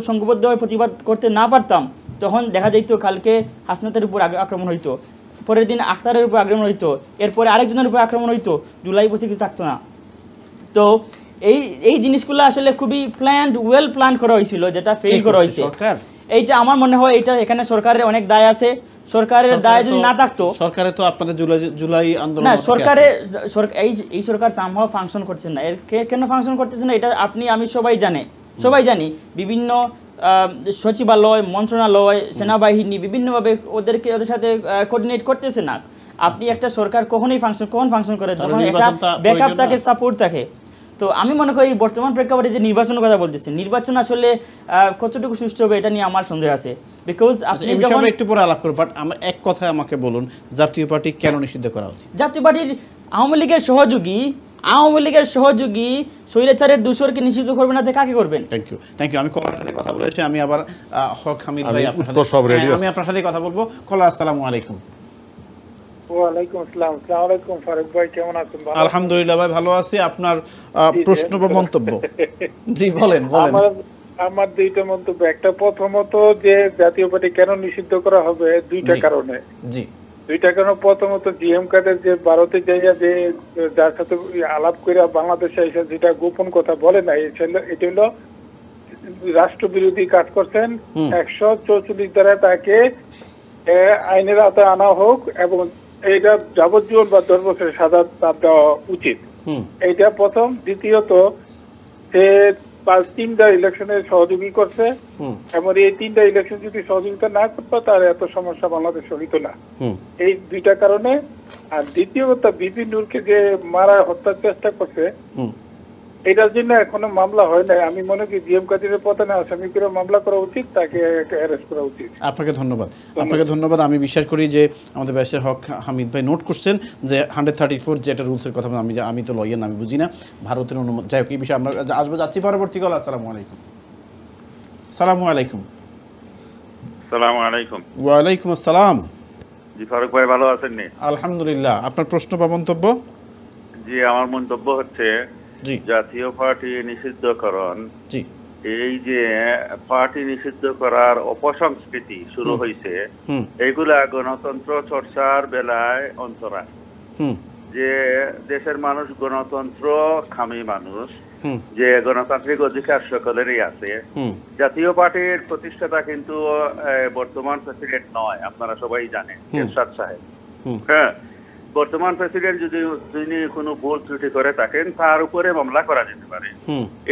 সংঘবদ্ধভাবে প্রতিবাদ করতে না পারতাম, তখন দেখা যেত কালকে হাসনাতের উপর আক্রমণ হইতো, পরের দিন আখতারের উপর আক্রমণ হইতো, এরপরে আরেকজনের উপর আক্রমণ হইতো, জুলাই বসে কিছু থাকতো না। তো এই জিনিসগুলো আসলে খুবই ওয়েল প্ল্যান করা হয়েছিল, যেটা ফেল করা হয়েছে। এইটা আমার মনে হয় এটা এখানে সরকারের অনেক দায় আছে। সরকারের দায় যদি না থাকতো, সরকারে তো আপনাদের জুলাই আন্দোলন না, এই সরকার সামহাও ফাংশন করছে না। এর কেন ফাংশন করতেছে না এটা আপনি আমি সবাই জানি। বিভিন্ন সচিবালয়, মন্ত্রণালয়, সেনাবাহিনী বিভিন্নভাবে ওদের সাথে কোঅর্ডিনেট করতেছে না। আপনি একটা সরকার কখন ফাংশন করে যখন একটা ব্যাকআপ থাকে, সাপোর্ট থাকে। তো আমি মনে করি বর্তমান প্রেক্ষাপটে যে নির্বাচনের কথা বলতেছি, নির্বাচন আসলে কতটুকু সুষ্ঠু হবে এটা নিয়ে আমার সন্দেহ আছে। বিকজ আপনি যখন একটু পরে আলাপ করব, বাট আমার এক কথায় আমাকে বলুন, জাতীয় পার্টি কেন নিষিদ্ধ করা উচিত? জাতীয় পার্টির আওয়ামী লীগের সহযোগী স্বৈরাচারের দূষরকে নিষিদ্ধ করবেন না, কাকে করবেন? Thank you. আমি কলার সাথে কথা বলেছি, আমি আবার হক হামিদ ভাই আমি আপনার সাথে কথা বলবো। কলার, আসসালামু আলাইকুম। ওয়ালাইকুম আসসালাম। আসসালামু আলাইকুম ফারুক ভাই, কেমন আছেন? আলহামদুলিল্লাহ ভাই, ভালো আছি। আপনার প্রশ্ন বা মন্তব্য? জি বলেন। আমার দুইটা মন্তব্য। একটা, প্রথমত যে জাতীয় পার্টি কেন নিষিদ্ধ করা হবে, দুইটা কারণে। জি, দুইটা কারণ। প্রথমত জিএম কাদের যে ভারতে যাইয়া যে যার সাথে আলাপ করে বাংলাদেশে এসে যেটা গোপন কথা বলে না, এটা হলো রাষ্ট্রবিরোধী কাজ করছেন। 144 দ্বারা তাকে আইনের আওতায় আনা হোক এবং এইটা যাবজ্জীবন বা 10 বছরের সাজা দেওয়া উচিত। এইটা প্রথম। দ্বিতীয়ত, সে তিনটা ইলেকশনে সহযোগী করছে, এবং এই তিনটা ইলেকশন যদি সহযোগিতা না করতো তার এত সমস্যা বাংলাদেশ হইতো না। এই দুইটা কারণে। আর দ্বিতীয় কথা, বিপি নূরকে যে মারা হত্যার চেষ্টা করছে, এটার জন্য এখনো মামলা হয় নাই। আমি মনে করি জিএম কাদিরের পতনে আসামি করে মামলা করা উচিত, তাকে অ্যারেস্ট করা উচিত। আপনাকে ধন্যবাদ, আপনাকে ধন্যবাদ। আমি বিশ্বাস করি যে আমাদের ব্যারিস্টার হক হামিদ ভাই নোট করছেন যে 134 যেটা রুলসের কথা, আমি তো লয়ার না, আমি বুঝি না ভারতের অনুমতি। যাই হোক, এই বিষয়ে আমরা যাচ্ছি পরবর্তী কল। আসসালামু আলাইকুম। সালামু আলাইকুম। আসসালামু আলাইকুম। ওয়ালাইকুম আসসালাম। জি ফারুক ভাই, ভালো আছেন নি? আলহামদুলিল্লাহ। আপনার প্রশ্ন বা মন্তব্য? জি, আমার মন্তব্য হচ্ছে জাতীয় পার্টি নিষিদ্ধকরণ, জি, এই যে পার্টি নিষিদ্ধ করার অপসংস্কৃতি শুরু হয়েছে, এইগুলা গণতন্ত্র চর্চার বেলায় অন্তরায়। যে দেশের মানুষ গণতন্ত্র খামি মানুষ, যে গণতান্ত্রিক অধিকার সকলেরই আছে। জাতীয় পার্টির প্রতিষ্ঠাতা কিন্তু বর্তমান প্রেসিডেন্ট নয়, আপনারা সবাই জানেন, এরশাদ সাহেব। হ্যাঁ, বর্তমান প্রেসিডেন্ট যদি তিনি কোনো ভুল ত্রুটি করে থাকেন, তার উপরে মামলা করা যেতে পারে।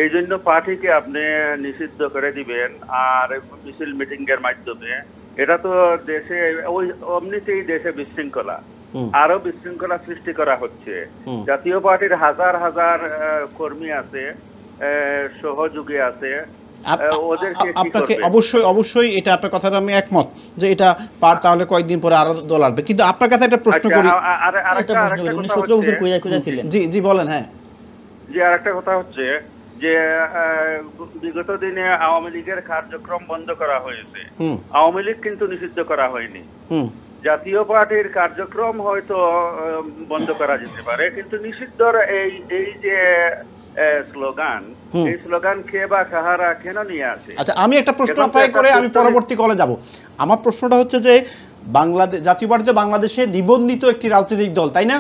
এই জন্য পার্টিকে আপনি নিষিদ্ধ করে দিবেন আর মিছিল মিটিং এর মাধ্যমে, এটা তো দেশে ওই অমনিতেই দেশে বিশৃঙ্খলা, আরো বিশৃঙ্খলা সৃষ্টি করা হচ্ছে। জাতীয় পার্টির হাজার হাজার কর্মী আছে, সহযোগী আছে, আপনাকে অবশ্যই এটা আপনার কথাটা আমি একমত যে এটা পার, তাহলে কয়েকদিন পরে আরো দল আসবে। কিন্তু আপনার কাছে একটা প্রশ্ন করি, জি জি বলেন। হ্যাঁ জি, আরেকটা কথা হচ্ছে যে বিগত দিনে আওয়ামী লীগের কার্যক্রম বন্ধ করা হয়েছে, আওয়ামী লীগ কিন্তু নিষিদ্ধ করা হয়নি। জাতীয় পার্টির কার্যক্রম হয়তো বন্ধ করা যেতে পারে, কিন্তু নিষিদ্ধর এই যে স্লোগান, এই স্লোগান কে বা কাহারা কেন নিয়ে আসে? আচ্ছা, আমি একটা প্রশ্ন আপনাকে করে আমি পরবর্তী কলে যাব। আমার প্রশ্নটা হচ্ছে যে বাংলাদেশ জাতীয় পার্টি তো বাংলাদেশে নিবন্ধিত একটি রাজনৈতিক দল, তাই না?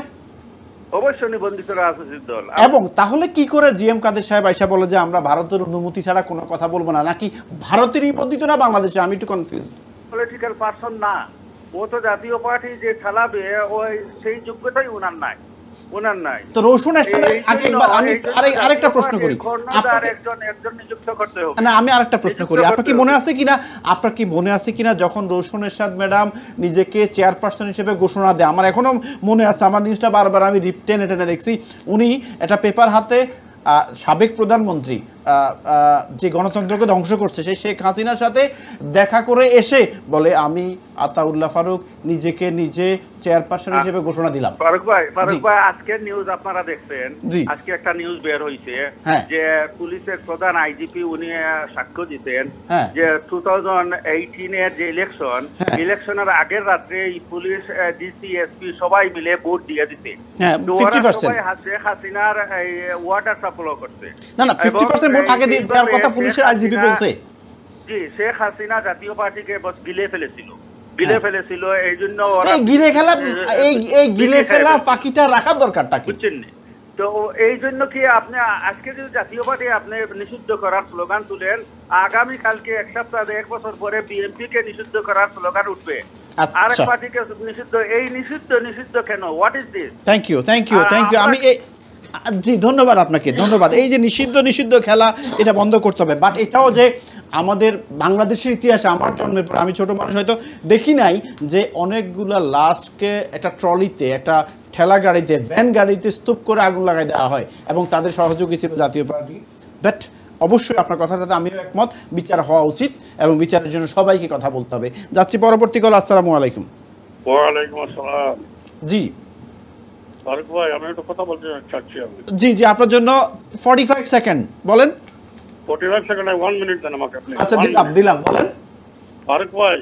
অবশ্যই নিবন্ধিত রাজনৈতিক দল। এবং তাহলে কি করে জিএম কাদের সাহেব আইসা বলে যে আমরা ভারতের অনুমতি ছাড়া কোনো কথা বলবো না, নাকি ভারতের নিবন্ধিত না বাংলাদেশে? আমি একটু কনফিউজ। পলিটিক্যাল পারসন না, ও তো জাতীয় পার্টি যে চালাবে ওই সেই যোগ্যতাই ওনার নাই। তো রসুনের সাথে আমি আরেকটা প্রশ্ন করি, না আমি আরেকটা প্রশ্ন করি, আপনার কি মনে আছে কিনা যখন রসুন এরশাদ ম্যাডাম নিজেকে চেয়ারপারসন হিসেবে ঘোষণা দেয়, আমার এখনো মনে আছে, আমার নিউজটা বারবার আমি টেনে টেনে দেখছি, উনি একটা পেপার হাতে সাবেক প্রধানমন্ত্রী যে গণতন্ত্রকে ধ্বংস করছে সেই শেখ হাসিনার সাথে দেখা করে এসে বলে আমি আতাউল্লাহ ফারুক নিজেকে নিজে চেয়ারপারসন হিসেবে ঘোষণা দিলাম। ফারুক ভাই আজকের নিউজ আপনারা দেখছেন, আজকে একটা নিউজ বের হইছে যে পুলিশের প্রধান আইজিপি উনি সাক্ষ্য দিতেন যে 2018 এর যে ইলেকশনের আগের রাত্রে পুলিশ ডিসি এসপি সবাই মিলে ভোট দিয়ে দিতে, শেখ হাসিনার ওয়ার্ডার ফলো করছে। না 50% ভোট আগে দেওয়ার কথা পুলিশের আইজিপি বলছে। জি, শেখ হাসিনা জাতীয় পার্টিকে বস গিলে ফেলেছিল, এই জন্য গিলে ফেলা ফাঁকিটা রাখা দরকারটা কি বুঝছেন? তো এই জন্য কি আপনি আজকে যদি জাতীয় পার্টি আপনি নিষিদ্ধ করার স্লোগান তুলেন, আগামী কালকে এক সপ্তাহ 1 বছর পরে বিএনপি কে নিষিদ্ধ করার স্লোগান উঠবে, আরেক পার্টিকে নিষিদ্ধ। এই নিষিদ্ধ কেন? What is this? Thank you আমি জি ধন্যবাদ আপনাকে, ধন্যবাদ। এই যে নিষিদ্ধ খেলা, এটা বন্ধ করতে হবে। বাট এটাও যে আমাদের বাংলাদেশের ইতিহাসে আমার জন্মের পর, আমি ছোট মানুষ হয়তো দেখি নাই যে অনেকগুলা লাশকে একটা ট্রলিতে, একটা ঠেলা গাড়িতে, ভ্যান গাড়িতে স্তূপ করে আগুন লাগাই দেওয়া হয়, এবং তাদের সহযোগী ছিল জাতীয় পার্টি। বাট অবশ্যই আপনার কথার সাথে আমিও একমত, বিচার হওয়া উচিত এবং বিচারের জন্য সবাইকে কথা বলতে হবে। যাচ্ছি পরবর্তী কল। আসসালামু আলাইকুম। ওয়ালাইকুম আসসালাম। জি ফারুক ভাই, আমি একটা কথা বলতে চাচ্ছি। জি আপনার জন্য 45 সেকেন্ড বলেন। 45 সেকেন্ড, 1 মিনিট দেন আমাকে আপনি। আচ্ছা দিলাম বলেন। ফারুক ভাই,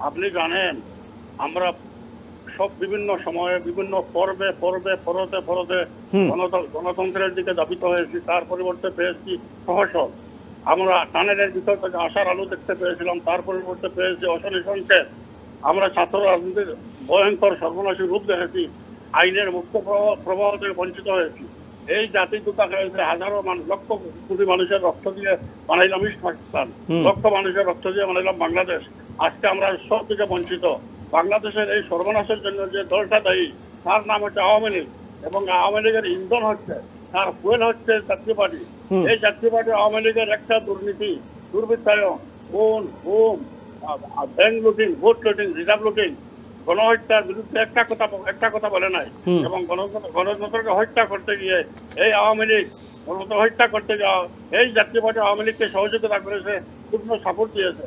আপনি জানেন আমরা সব বিভিন্ন সময়ে বিভিন্ন পর্বে গণতন্ত্রের দিকে ধাবিত হয়েছি, তার পরিবর্তে পেয়েছি প্রহসন। আমরা টানেলের ভিতর থেকে আশার আলো দেখতে পেয়েছিলাম, তার পরিবর্তে পেয়েছি অশনি সংকেত। আমরা ছাত্র রাজনীতির ভয়ঙ্কর সর্বনাশী রূপ দেখেছি, আইনের মুক্ত প্রবাহ থেকে বঞ্চিত হয়েছি। এই জাতি দুটা হয়েছে হাজারো লক্ষ কোটি মানুষের রক্ত দিয়ে বানাইলাম ইস্ট পাকিস্তান, লক্ষ মানুষের রক্ত দিয়ে বানাইলাম বাংলাদেশ। আজকে আমরা সব দিকে বঞ্চিত। বাংলাদেশের এই সর্বনাশের জন্য যে দলটা দায়ী, তার নাম হচ্ছে আওয়ামী লীগ, এবং আওয়ামী লীগের ইন্ধন হচ্ছে তার ফুয়েল হচ্ছে জাতীয় পার্টি। এই জাতীয় পার্টি আওয়ামী লীগের একটা দুর্নীতি, দুর্বৃত্তায়ন, খুন, গুম, bank looting, vote looting, reserve looting, গণহত্যার বিরুদ্ধে একটা কথা বলে নাই। এবং গণতন্ত্রকে হত্যা করতে গিয়ে এই আওয়ামী লীগ গণতন্ত্র হত্যা করতে যাওয়া এই জাতীয় পার্টি আওয়ামী লীগকে সহযোগিতা করেছে, পূর্ণ সাপোর্ট দিয়েছে।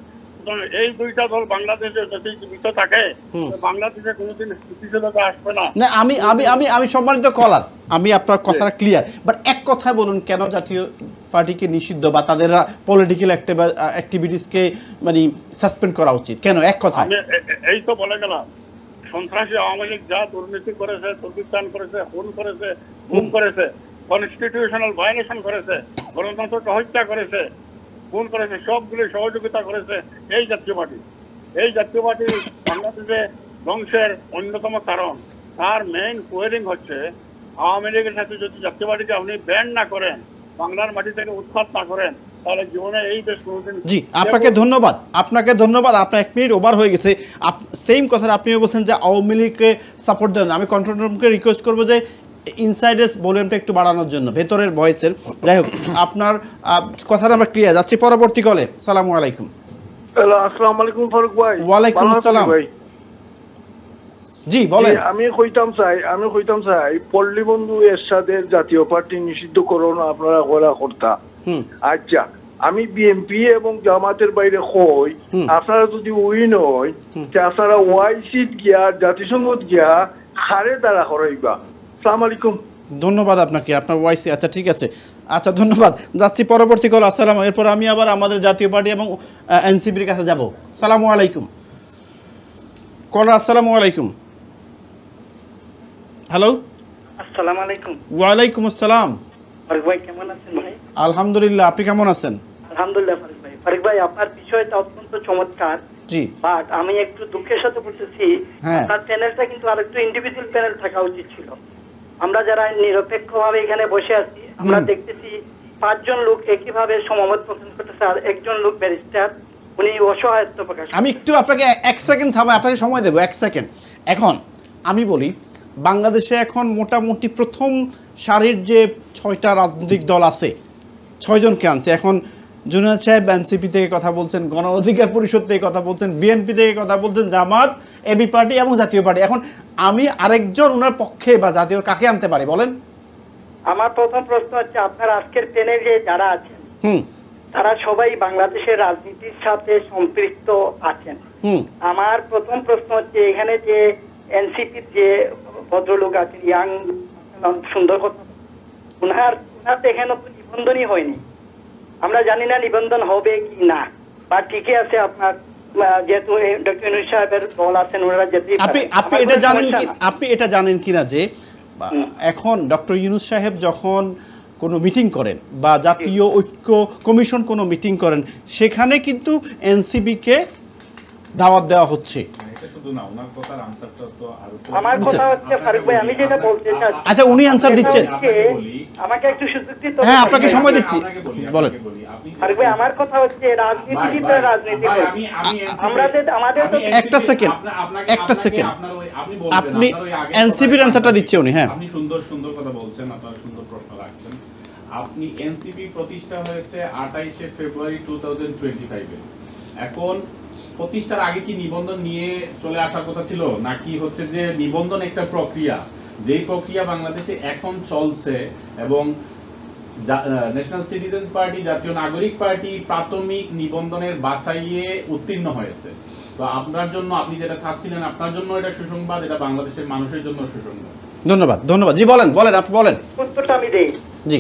এই দুইটা দল বাংলাদেশে যদি জীবিত থাকে বাংলাদেশে কোনোদিন স্থিতিশীলতা আসবে না। না, আমি আমি আমি আমি সম্মানিত কলার, আমি আপনার কথাটা ক্লিয়ার, বাট এক কথা বলুন, কেন জাতীয় পার্টিকে নিষিদ্ধ বা তাদের পলিটিক্যাল অ্যাক্টিভিটিসকে মানে সাসপেন্ড করা উচিত কেন? এক কথা। আমি এই তো বলে গেলাম, সন্ত্রাসী আওয়ামী লীগ যা দুর্নীতি করেছে, দুর্বৃত্তায়ন করেছে, খুন করেছে, গুম করেছে, কনস্টিটিউশনাল ভায়োলেশন করেছে, গণতন্ত্রকে হত্যা করেছে, খুন করেছে, সবগুলি সহযোগিতা করেছে এই জাতীয় পার্টি। এই জাতীয় পার্টি বাংলাদেশে ধ্বংসের অন্যতম কারণ। তার মেইন কোয়ারিং হচ্ছে আওয়ামী লীগের সাথে যদি জাতীয় পার্টিকে আপনি ব্যান্ড না করেন, বাংলার মাটি থেকে উৎখাত না করেন, তাহলে জীবনে এই দেশ কোনোদিন। জি, আপনাকে ধন্যবাদ, আপনাকে ধন্যবাদ। আপনার 1 মিনিট ওভার হয়ে গেছে। সেম কথা আপনিও বলছেন যে আওয়ামী লীগকে সাপোর্ট দেন। আমি কন্ট্রোল রুমকে রিকোয়েস্ট করবো যে ইনসাইডের ভলিউমটা একটু বাড়ানোর জন্য, ভেতরের ভয়েসের। যাই হোক, আপনার কথাটা আমরা ক্লিয়ার। যাচ্ছি পরবর্তী কলে। সালামু আলাইকুম। আসসালামু আলাইকুম ফারুক ভাই। ওয়ালাইকুম আসসালাম। জি বলেন। আমি কইতাম চাই পল্লী বন্ধু এরশাদের জাতীয় পার্টি নিষিদ্ধ করুন আপনারা করা কর্তা। আচ্ছা, আমি বিএনপি এবং জামাতের বাইরে কই, আপনারা যদি উইন হয় আপনারা ওয়াইসিট গিয়া জাতিসংঘত গিয়া খারে দ্বারা করাইবা। আসসালামু আলাইকুম। ধন্যবাদ আপনাকে, আপনার ওয়াইসি। আচ্ছা ঠিক আছে, আচ্ছা ধন্যবাদ। যাচ্ছি পরবর্তী কল। আসসালাম। এরপর আমি আবার আমাদের জাতীয় পার্টি এবং এনসিপির কাছে যাব। সালামু আলাইকুম কল। আসসালামু আলাইকুম। হ্যালো, আসসালামু আলাইকুম। ওয়ালাইকুম আসসালাম। ফারুক ভাই কেমন আছেন ভাই? আলহামদুলিল্লাহ, আপনি কেমন আছেন? আলহামদুলিল্লাহ ফারুক ভাই। ফারুক ভাই, আপনার বিষয়টা অত্যন্ত চমৎকার। জি, বাট আমি একটু দুঃখের সাথে বলতেছি, আপনার প্যানেলটা কিন্তু আরেকটু ইন্ডিভিজুয়াল প্যানেল থাকা উচিত ছিল। আমরা যারা নিরপেক্ষভাবে এখানে বসে আছি, আমরা দেখতেছি 5 জন লোক একইভাবে সমমত পোষণ করতেছে, আর একজন লোক ব্যারিস্টার, উনি অসহায়ত্ব প্রকাশ। আমি একটু আপনাকে 1 সেকেন্ড থামাই, আপনাকে সময় দেবো 1 সেকেন্ড। এখন আমি বলি, বাংলাদেশে এখন মোটামুটি প্রথম সারির যে 6টা রাজনৈতিক দল আছে, 6 জনকে আনছে। এখন জুনায়েদ সাহেব এনসিপি থেকে কথা বলছেন, গণ অধিকার পরিষদ থেকে কথা বলছেন, বিএনপি থেকে কথা বলছেন, জামাত, এবি পার্টি এবং জাতীয় পার্টি। এখন আমি আরেকজন ওনার পক্ষে বা জাতীয় কাকে আনতে পারি বলেন? আমার প্রথম প্রশ্ন হচ্ছে, আপনার আজকের প্যানেলে যারা আছেন তারা সবাই বাংলাদেশের রাজনীতির সাথে সম্পৃক্ত আছেন। আমার প্রথম প্রশ্ন হচ্ছে, এখানে যে এনসিপির যে ভদ্রলোক আছেন, ইয়াং সুন্দর কথা, ওনার এখানে তো নিবন্ধনই হয়নি। আমরা জানি না নিবন্ধন হবে কি না, বা ঠিকই আছে আপনার, যেহেতু ডক্টর ইউনূস সাহেবের দল আছেন, ওনারা যেতে। আপনি এটা জানেন কিনা যে এখন ডক্টর ইউনূস সাহেব যখন কোনো মিটিং করেন বা জাতীয় ঐক্য কমিশন কোনো মিটিং করেন, সেখানে কিন্তু এনসিপিকে দাওয়াত দেওয়া হচ্ছে। আমার কথা হচ্ছে ফারুক ভাই, আমি যেটা বলতে চাচ্ছি। আচ্ছা, উনি আনসার দিচ্ছেন, আমাকে একটু সুযোগ দিতে। হ্যাঁ, আপনাকে সময় দিচ্ছি, বলেন। ফারুক ভাই, আমার কথা হচ্ছে, রাজনীতিবিদরা রাজনীতি করে, আমাদের তো একটা সেকেন্ড, আপনি এনসিপির আনসারটা দিচ্ছে উনি। হ্যাঁ, আপনি সুন্দর কথা বলছেন, আপনারা সুন্দর প্রশ্ন রাখছেন। আপনি এনসিপি প্রতিষ্ঠা হয়েছে 28 ফেব্রুয়ারি 2025-এ। এখন প্রতিষ্ঠার আগে কি নিবন্ধন নিয়ে চলে আসার কথা ছিল, নাকি হচ্ছে যে নিবন্ধন একটা প্রক্রিয়া, যেই প্রক্রিয়া বাংলাদেশে এখন চলছে, এবং ন্যাশনাল সিটিজেন্স পার্টি, জাতীয় নাগরিক পার্টি প্রাথমিক নিবন্ধনের বাছাইয়ে উত্তীর্ণ হয়েছে। তো আপনার জন্য, আপনি যেটা চাচ্ছিলেন, আপনার জন্য এটা সুসংবাদ, এটা বাংলাদেশের মানুষের জন্য সুসংবাদ। ধন্যবাদ। জি বলেন আপনি বলেন। উত্তরটা আমি দেই। জি,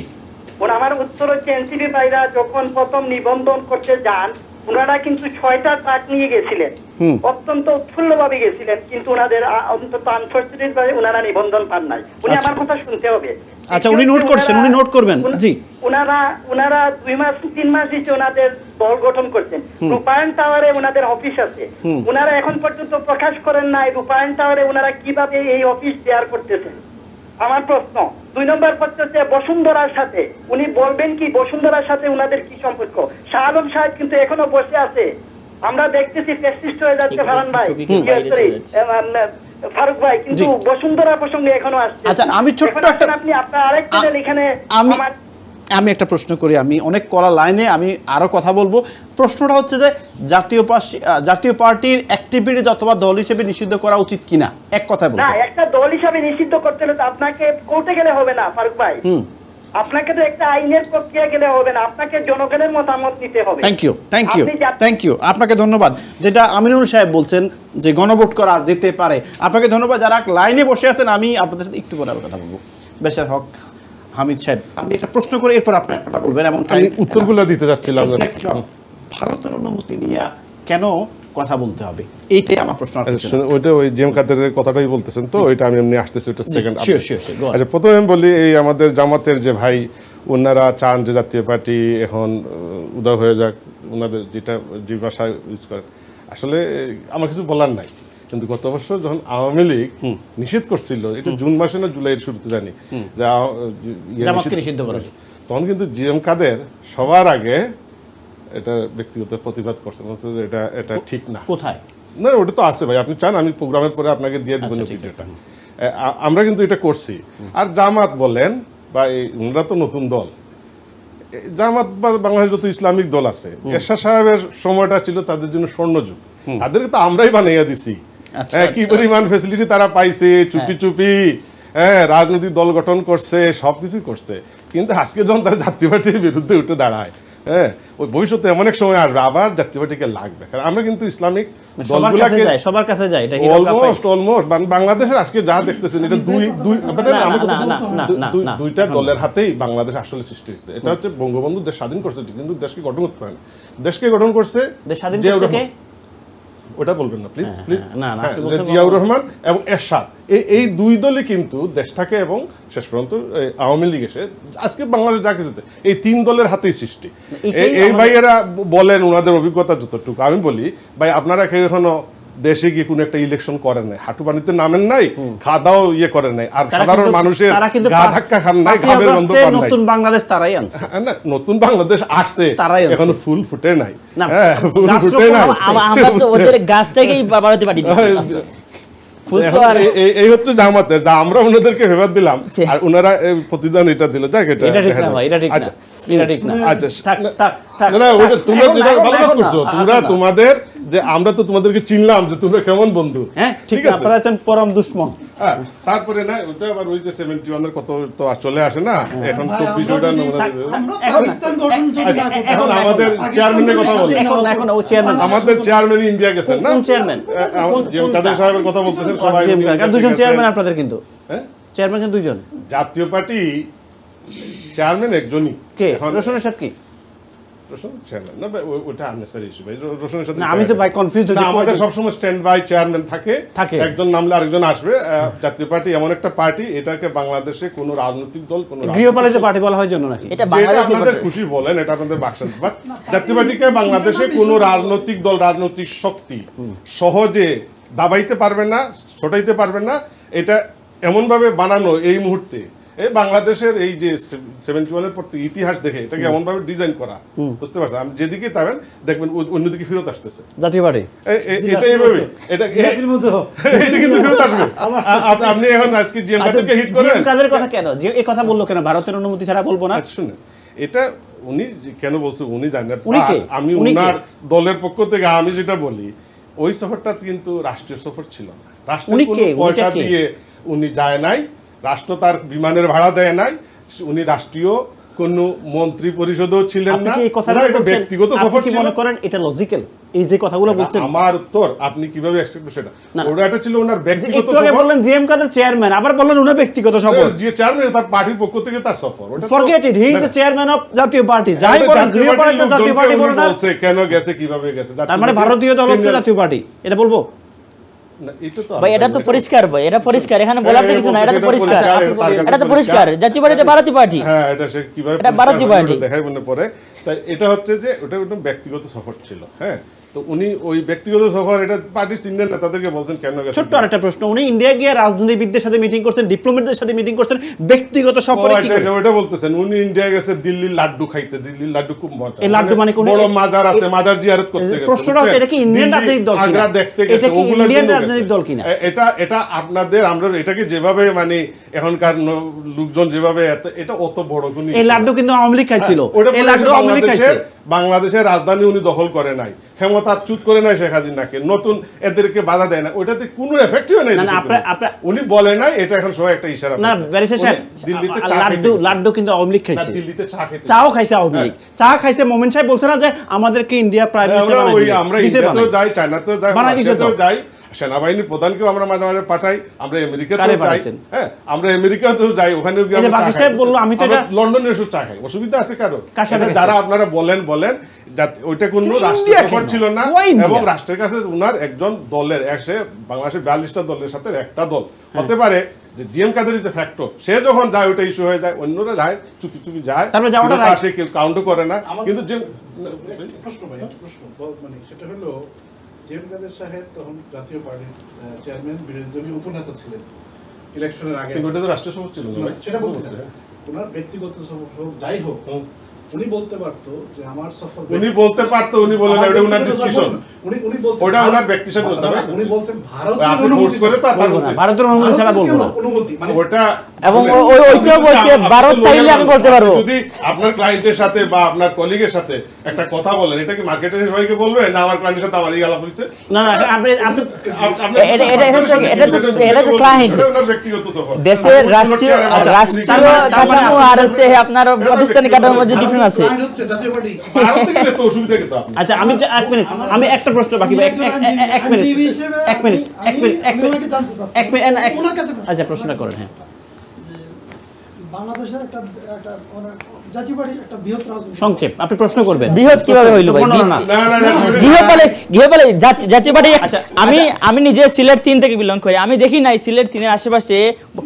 আমার উত্তর হচ্ছে, এনসিপি ভাইরা যখন প্রথম নিবন্ধন করতে যান, ওনারা কিন্তু 6টা ট্রাক নিয়ে গেছিলেন, অত্যন্ত উৎফুল্লভাবে গেছিলেন, কিন্তু ওনাদের অন্তত 48 বারে ওনারা নিবন্ধন পান নাই। উনি আমার কথা শুনতে হবে। আচ্ছা, উনি নোট করছেন, উনি নোট করবেন। জি, ওনারা 2-3 মাস নিচে ওনাদের দল গঠন করছেন। রূপায়ণ টাওয়ারে ওনাদের অফিস আছে, ওনারা এখন পর্যন্ত প্রকাশ করেন নাই রূপায়ণ টাওয়ারে ওনারা কিভাবে এই অফিস শেয়ার করতেছেন। আমার প্রশ্ন 2 নম্বর প্রশ্ন হচ্ছে, বসুন্ধরার সাথে উনি বলবেন কি, বসুন্ধরার সাথে ওনাদের কি সম্পর্ক? শাহ আলম সাহেব কিন্তু এখনো বসে আছে, আমরা দেখতেছি ফ্যাসিস্ট হয়ে যাচ্ছে ফারান ভাই, ফারুক ভাই, কিন্তু বসুন্ধরা প্রসঙ্গে এখনো আসছে। আচ্ছা, আমি ছোট্ট একটা আপনি আপনার আরেক চ্যানেল এখানে আমি একটা প্রশ্ন করি, আমি অনেক কলা লাইনে আমি আরো কথা বলবো। প্রশ্নটা হচ্ছে যে জাতীয় পার্টির অ্যাক্টিভিটি অথবা দল হিসেবে নিষিদ্ধ করা উচিত কিনা, এক কথায় বলবো। না, একটা দল হিসেবে নিষিদ্ধ করতে হলে তো আপনাকে কোর্টে গেলে হবে না ফারুক ভাই। আপনাকে তো একটা আইনের প্রক্রিয়া গেলে হবে না, আপনাকে জনগণের মতামত নিতে হবে। থ্যাংক ইউ আপনাকে ধন্যবাদ। যেটা আমিনুল সাহেব বলছেন যে গণভোট করা যেতে পারে, আপনাকে ধন্যবাদ। যারা লাইনে বসে আছেন আমি আপনাদের সাথে একটু পরে কথা বলবো। বেশার হক হামিদ সাহেব, আমি একটা প্রশ্ন করে এরপর আপনার বলবেন, এবং আমি উত্তরগুলো দিতে যাচ্ছিলাম। ভারতের অনুমতি নিয়ে কেন কথা বলতে হবে, এইটাই আমার প্রশ্ন। ওইটা ওই জিএম কাদেরের কথাটাই বলতেছেন, তো ওইটা আমি এমনি আসতেছি, ওইটা সেকেন্ড। আচ্ছা, প্রথমে আমি বলি, এই আমাদের জামাতের যে ভাই, ওনারা চান যে জাতীয় পার্টি এখন উদয় হয়ে যাক, ওনাদের যেটা যে ভাষা ইউজ করেন, আসলে আমার কিছু বলার নাই। কিন্তু গত বছর যখন আওয়ামী লীগ নিষেধ করছিল, এটা জুন মাসে না জুলাইয়ের শুরুতে জানি, তখন কিন্তু জিএম কাদের সবার আগে এটা ব্যক্তিগত প্রতিবাদ করছেন, বলছে যে এটা ঠিক না। কোথায়? না, ওটা তো আছে ভাই, আপনি চান আমি প্রোগ্রামের পরে আপনাকে দিয়ে দেবেন ভিডিওটা। আমরা কিন্তু এটা করছি। আর জামাত বলেন বা ওনারা তো নতুন দল, জামাত বা বাংলাদেশ যত ইসলামিক দল আছে, এরশাদ সাহেবের সময়টা ছিল তাদের জন্য স্বর্ণযুগ, তাদেরকে তো আমরাই বানাইয়া দিছি। কি পরিমাণ ফ্যাসিলিটি তারা পাইছে, চুপি চুপি রাজনৈতিক দল গঠন করছে, সবকিছু করছে। কিন্তু আজকে যখন তারা জাতীয় পার্টির বিরুদ্ধে উঠে দাঁড়ায়, ওই ভবিষ্যতে এমন এক সময় আসবে আবার জাতীয় পার্টিকে লাগবে। কারণ আমরা কিন্তু ইসলামিক দলগুলোকে সবার কাছে যাই, অলমোস্ট বাংলাদেশের আজকে যা দেখতেছেন, এটা দুইটা দলের হাতেই বাংলাদেশ আসলে সৃষ্টি হয়েছে। এটা হচ্ছে বঙ্গবন্ধু দেশ স্বাধীন করছে, কিন্তু দেশকে গঠন করতে পারেন। দেশকে গঠন করছে ওটা বলবেন না প্লিজ, প্লিজ। জিয়াউর রহমান এবং এরশাদ, এই দুই দলই কিন্তু দেশটাকে, এবং শেষ পর্যন্ত আওয়ামী লীগ এসে আজকে বাংলাদেশ যা কিছুতে, এই তিন দলের হাতেই সৃষ্টি। এই ভাইয়েরা বলেন ওনাদের অভিজ্ঞতা যতটুকু, আমি বলি ভাই, আপনারা কেউ এখনো দেশে গিয়ে কোনো একটা ইলেকশন করেন নাই, হাঁটু পানিতে নামেন নাই, খাওয়া দাওয়া ইয়ে করেন নাই, আর সাধারণ মানুষের গা ধাক্কা খান নাই, ঘামের গন্ধ পান নাই। নতুন বাংলাদেশ তারাই আনছে, না নতুন বাংলাদেশ আসছে, এখনো ফুল ফুটে নাই। ফুল ফুটে নাই, আমরা তো ওদের গাছটাকেই বাড়াতে পারি। এই হচ্ছে জামাতের, আমরা ওনাদেরকে ফেভার দিলাম আর ওনারা প্রতিদান এটা দিল। যাক, এটা তোমরা যেটা ভালো কাজ করছো, তোমরা তোমাদের যে আমরা তো তোমাদেরকে চিনলাম যে তোমরা কেমন বন্ধু, ঠিক আছে, পরম দুশ্মন। তারপরে না ওটা আবার ওই যে 71 কত তো চলে আসে না, এখন তো বিষয়টা এখন আমাদের চেয়ারম্যানের কথা বলি। এখন ও চেয়ারম্যান, আমাদের চেয়ারম্যান ইন্ডিয়া গেছেন না, চেয়ারম্যান জিএম কাদের সাহেবের কথা বলতেছেন সবাই, দুজন চেয়ারম্যান আপনাদের, কিন্তু চেয়ারম্যান কিন্তু দুইজন। জাতীয় পার্টি চেয়ারম্যান একজনই, কে? রোশনের সাথে কি? আমি তো ভাই কনফিউজ হচ্ছি। আমাদের সবসময় স্ট্যান্ড বাই চেয়ারম্যান থাকে, একজন নামলে আরেকজন আসবে। জাতীয় পার্টি এমন একটা পার্টি, এটাকে বাংলাদেশে কোনো রাজনৈতিক দল, কোনো গৃহপালিত পার্টি বলা হয় জন্য নাকি, এটা আপনাদের খুশি বলেন, এটা আপনাদের বাকশাল। বাট জাতীয় পার্টিকে বাংলাদেশে কোনো রাজনৈতিক দল, রাজনৈতিক শক্তি সহজে দাবাইতে পারবে না, ছোটাইতে পারবে না। এটা এমনভাবে বানানো এই মুহূর্তে, এই বাংলাদেশের এই যে 71-এর পর ইতিহাস দেখে এটাকে এমনভাবে ডিজাইন করা, বুঝতে পারছেন? আমি যেদিকে তাবেন দেখবেন অন্যদিকে ফেরত আসতেছে জাতীয় পার্টি। এটা এইভাবে এটা কিন্তু ফেরত আসবে। আপনি এখন আজকে জিএম কাদেরকে হিট করেন, জিএম কাদের কথা কেন, এই কথা বললো কেন? ভারতের অনুমতি ছাড়া বলবো না। শুনুন, এটা উনি কেন বলছে উনি জানেন, আমি ওনার দলের পক্ষ থেকে আমি যেটা বলি, ওই সফরটা কিন্তু রাষ্ট্রীয় সফর ছিল না, রাষ্ট্রীয় পয়সা দিয়ে উনি যায় নাই, রাষ্ট্র তার বিমানের ভাড়া দেয় নাই, উনি রাষ্ট্রীয় কোন মন্ত্রী পরিষদও ছিলেন না, ব্যক্তিগত সফর ছিল। মনে করেন এটা লজিক্যাল, এই যে কথাগুলো বলছেন? আমার উত্তর আপনি কিভাবে অ্যাকসেপ্ট সেটা, ওটা ছিল ওনার ব্যক্তিগত সফর। একটু বললেন জিএম কাদের চেয়ারম্যান, আবার বললেন ওনার ব্যক্তিগত সফর। যে চেয়ারম্যান তার পার্টির পক্ষ থেকে তার সফর, forget it, he is the chairman of জাতীয় পার্টি। যাই বলেন গৃহপালিত জাতীয় পার্টি বলেন না, কেন গেছে, কিভাবে গেছে, তার মানে ভারতীয় দল হচ্ছে জাতীয় পার্টি, এটা বলবো? ভাই এটা তো পরিষ্কার, ভাই এটা পরিষ্কার, এখানে বলার তো কিছু না, এটা তো পরিষ্কার, এটা তো পরিষ্কার। জাতীয় পার্টি এটা ভারতীয় পার্টি। হ্যাঁ, এটা সে কিভাবে এটা ভারতীয় পার্টি দেখাই মনে পড়ে। তাই এটা হচ্ছে যে ওটা একদম ব্যক্তিগত সফর ছিল, হ্যাঁ। তো উনি ওই ব্যক্তিগত সফর এটা পার্টির সিনিয়র নেতাদেরকে বলছেন কেন গেছেন। ছোট্ট আরেকটা প্রশ্ন, উনি ইন্ডিয়া গিয়ে রাজনীতিবিদদের সাথে মিটিং করছেন, ডিপ্লোমেটদের সাথে মিটিং করছেন, ব্যক্তিগত সফরে কি করে? ওটা বলতেছেন উনি ইন্ডিয়া গেছে দিল্লির লাড্ডু খাইতে, দিল্লির লাড্ডু খুব মজা। এই লাড্ডু মানে কোন বড় মাজার আছে, মাজার জিয়ারত করতে গেছে। প্রশ্নটা হচ্ছে এটা কি ইন্ডিয়ান রাজনৈতিক দল কিনা? আগ্রা দেখতে গেছে, এটা কি ওগুলোর ইন্ডিয়ান জন্য রাজনৈতিক দল কিনা? এটা আপনাদের আমরা এটাকে যেভাবে মানে এখনকার লোকজন যেভাবে এটা অত বড় কোন এই লাড্ডু কিন্তু আওয়ামী লীগ খাইছিল, এই লাড্ডু আওয়ামী লীগ খাইছে। বাংলাদেশের রাজধানী উনি দখল করে নাই, ক্ষমতাচ্যুত করে নাই শেখ হাসিনাকে, নতুন এদেরকে বাধা দেয় না, ওইটাতে কোনো এফেক্টই নাই। উনি বলে নাই, এটা এখন সবাই একটা ইশারা। না ব্যারিস্টার সাহেব, দিল্লিতে লাড্ডু কিন্তু আওয়ামী লীগ খাইছে, দিল্লিতে চাও খাইছে আওয়ামী লীগ, চা খাইছে। মোমেন সাহেব বলছে না যে আমাদেরকে ইন্ডিয়া প্রাইম মিনিস্টার বানাই দিবে, আমরা ইন্ডিয়াতেও যাই, চায়নাতেও যাই, রাশিয়াতেও যাই, সেনাবাহিনীর প্রধানকেও আমরা মাঝে মাঝে পাঠাই, আমরা আমেরিকাতেও যাই, হ্যাঁ আমরা আমেরিকাতেও যাই, ওখানেও গিয়ে লন্ডনে এসে চা খাই, অসুবিধা আছে কারো? যারা আপনারা বলেন ওইটা কোনো রাষ্ট্রীয় সফর ছিল না, এবং রাষ্ট্রের কাছে উনার একজন দলের এসে বাংলাদেশের 42টা দলের সাথে একটা দল হতে পারে যে GM Quader is a factor, সে যখন যায় ওইটা ইস্যু হয়ে যায়, অন্যরা যায় চুপি চুপি যায়, তারপরে যাওয়াটা আসে কেউ কাউন্টও করে না। কিন্তু যে প্রশ্ন মানে সেটা হলো জিএম কাদের সাহেব তখন জাতীয় পার্টির চেয়ারম্যান, বিরোধী দলীয় উপনেতা ছিলেন ইলেকশনের আগে, কিন্তু ওটা তো রাষ্ট্রীয় সফর ছিল না, সেটা বলতে ওনার ব্যক্তিগত সফর হোক যাই হোক, উনি বলতে পারতো যে আমার সফর, উনি বলতে পারতো, উনি বলেন ওটা ওনার ডিসকাশন, উনি বলতে ওটা ওনার ব্যক্তি সাথে হতে হবে, উনি বলছেন আপনি ফোর্স করে তো আপনার ভারতের অনুমতি ছাড়া বলবো না, অনুমতি মানে ওটা এবং ওইটাও বলছে ভারত চাইলে আমি বলতে পারবো। যদি আপনার ক্লায়েন্টের সাথে বা আপনার কলিগের সাথে একটা কথা বলেন, এটা কি মার্কেটের সবাইকে বলবে না আমার ক্লায়েন্টের সাথে আমারই আলাপ হইছে? না না, আপনি এটা তো ক্লায়েন্ট, ব্যক্তিগত সফর, দেশের রাষ্ট্রীয় কাঠামো আর হচ্ছে আপনার প্রাতিষ্ঠানিক কাঠামোর মধ্যে ডিফারেন্স আছে। আচ্ছা আমি একটা প্রশ্ন বাকি, এক মিনিট আচ্ছা প্রশ্ন করেন। হ্যাঁ, বাংলাদেশের একটা জাতীয় পার্টি একটা বৃহৎ রাজনীতি সংক্ষেপ আপনি প্রশ্ন করবেন। বৃহৎ কিভাবে হইল ভাই? গৃহপালে জাতীয় পার্টি। আমি নিজে সিলেট 3 থেকে বিলং করি, আমি দেখি নাই সিলেট 3-এর আশেপাশে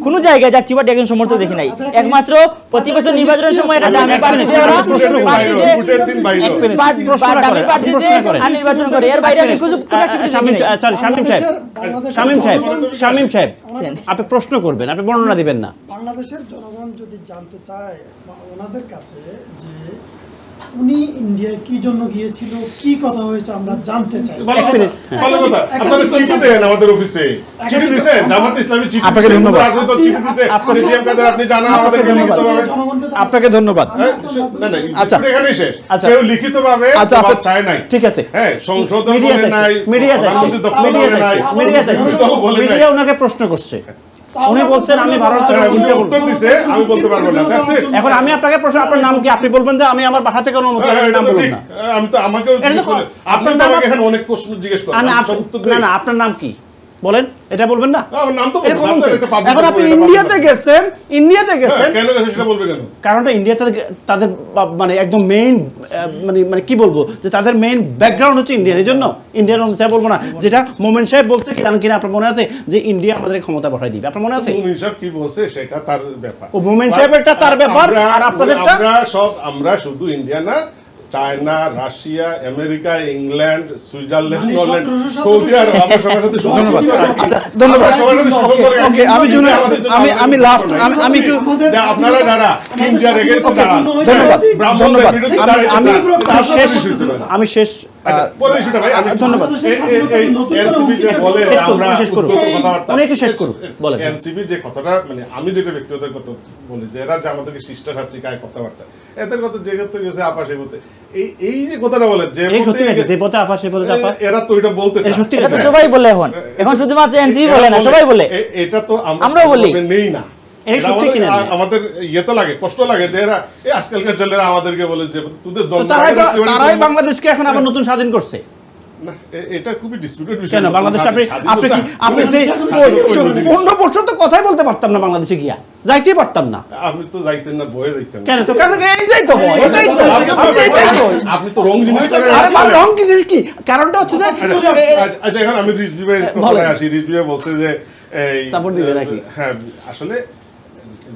কোনো জায়গায় জাতীয় পার্টি একজন সমর্থক দেখি নাই। একমাত্র প্রতি বছর নির্বাচনের সময় এটা দামি পার্টি দিয়ে নির্বাচন করে, এর বাইরে আমি কিছু। শামীম সাহেব আপনি প্রশ্ন করবেন, আপনি বর্ণনা দিবেন না। বাংলাদেশের জনগণ যদি জানতে চায় ওনাদের কাছে যে উনি ইন্ডিয়ায় কি জন্য গিয়েছিল, কি কথা হয়েছে, আমরা জানতে চাই। আপনারা চিঠি দেন আমাদের অফিসে, চিঠি দিয়েছেন জামাত ইসলামী চিঠি, আপনাকে ধন্যবাদ। চিঠি দিয়েছে আপনি জিএম কাদের, আপনি জানান আমাদেরকে লিখিতভাবে। আপনাকে ধন্যবাদ। না না আচ্ছা এখানেই শেষ। আচ্ছা কেউ লিখিতভাবে চায় নাই, ঠিক আছে। হ্যাঁ সংসদ বলে নাই, মিডিয়া মিডিয়া ওনাকে প্রশ্ন করছে, উনি বলছেন আমি ভারতের উত্তর দিছে, আমি বলতে পারবো না। এখন আমি আপনাকে প্রশ্ন, আপনার নাম কি? আপনি বলবেন যে আমি আমার বাসা থেকে অনুমতি, নাম বলুন না। আমি তো আমাকেও আপনি তো আমাকে এখানে অনেক প্রশ্ন জিজ্ঞেস করেন, না না আপনার নাম কি বলেন, এটা বলবেন না। আমার নাম তো এখন আপনি ইন্ডিয়াতে গেছেন, কেন গেছেন সেটা বলবে কেন? কারণটা ইন্ডিয়াতে তাদের মানে একদম মেইন মানে কি বলবো যে তাদের মেইন ব্যাকগ্রাউন্ড হচ্ছে ইন্ডিয়ান, এই জন্য ইন্ডিয়ান সাহেব বলবো না, যেটা মোমেন সাহেব বলতে জানেন কিনা আপনার মনে আছে যে ইন্ডিয়া আমাদের ক্ষমতা বসাই দিবে, আপনার মনে আছে? মোমেন সাহেব কি বলছে সেটা তার ব্যাপার, ও মোমেন সাহেবেরটা তার ব্যাপার, আর আপনাদেরটা আমরা শুধু ইন্ডিয়া না, China, Russia, America, England, Switzerland, Norway, Saudi Arab, আমরা সবার সাথে ধন্যবাদ। ওকে আমি লাস্ট আমি একটু আপনারা যারা ইন্ডিয়ার এগেইনস্টে দাঁড়ান, ধন্যবাদ। আমি শেষ ধন্যবাদ। এনসিপি যে বলে আমরা অনেক শেষ করুন বলেন। এনসিপি যে কথাটা মানে আমি যেটা ব্যক্তিগত কথা বলি যে এরা যে আমাদেরকে শিষ্টার হাত চিকায় কথাবার্তা, এদের কথা যে করতে গেছে আপা সে করতে, এই যে কথাটা বলে যে পথে আপা সে পথে আপা, এরা তো এটা বলতে চায়, এটা তো সবাই বলে, এখন শুধুমাত্র এনসিপি বলে না, সবাই বলে, এটা তো আমরাও বলি নেই না। আমাদের ইয়ে তো লাগে, কষ্ট লাগে যে এরা আজকালকার ছেলেরা আমাদেরকে বলে যে তোদের তারাই বাংলাদেশকে এখন আবার নতুন স্বাধীন করছে। না এটা খুবই ডিসপিউটেড বিষয়। কেন বাংলাদেশে আপনি যে 15 বছর তো কথাই বলতে পারতাম না, বাংলাদেশে গিয়া যাইতেই পারতাম না। আপনি তো যাইতেন না, বয়ে যাইতেন কেন? তো কারণ এই যাই তো হয়, এটাই তো আপনি তো রং জিনিস করেন। আরে ভাই রং কি জিনিস কি? কারণটা হচ্ছে যে আচ্ছা এখন আমি রিজভি ভাইয়ের কথায় আসি। রিজভি ভাই বলছে যে এই সাপোর্ট দিবে নাকি? হ্যাঁ আসলে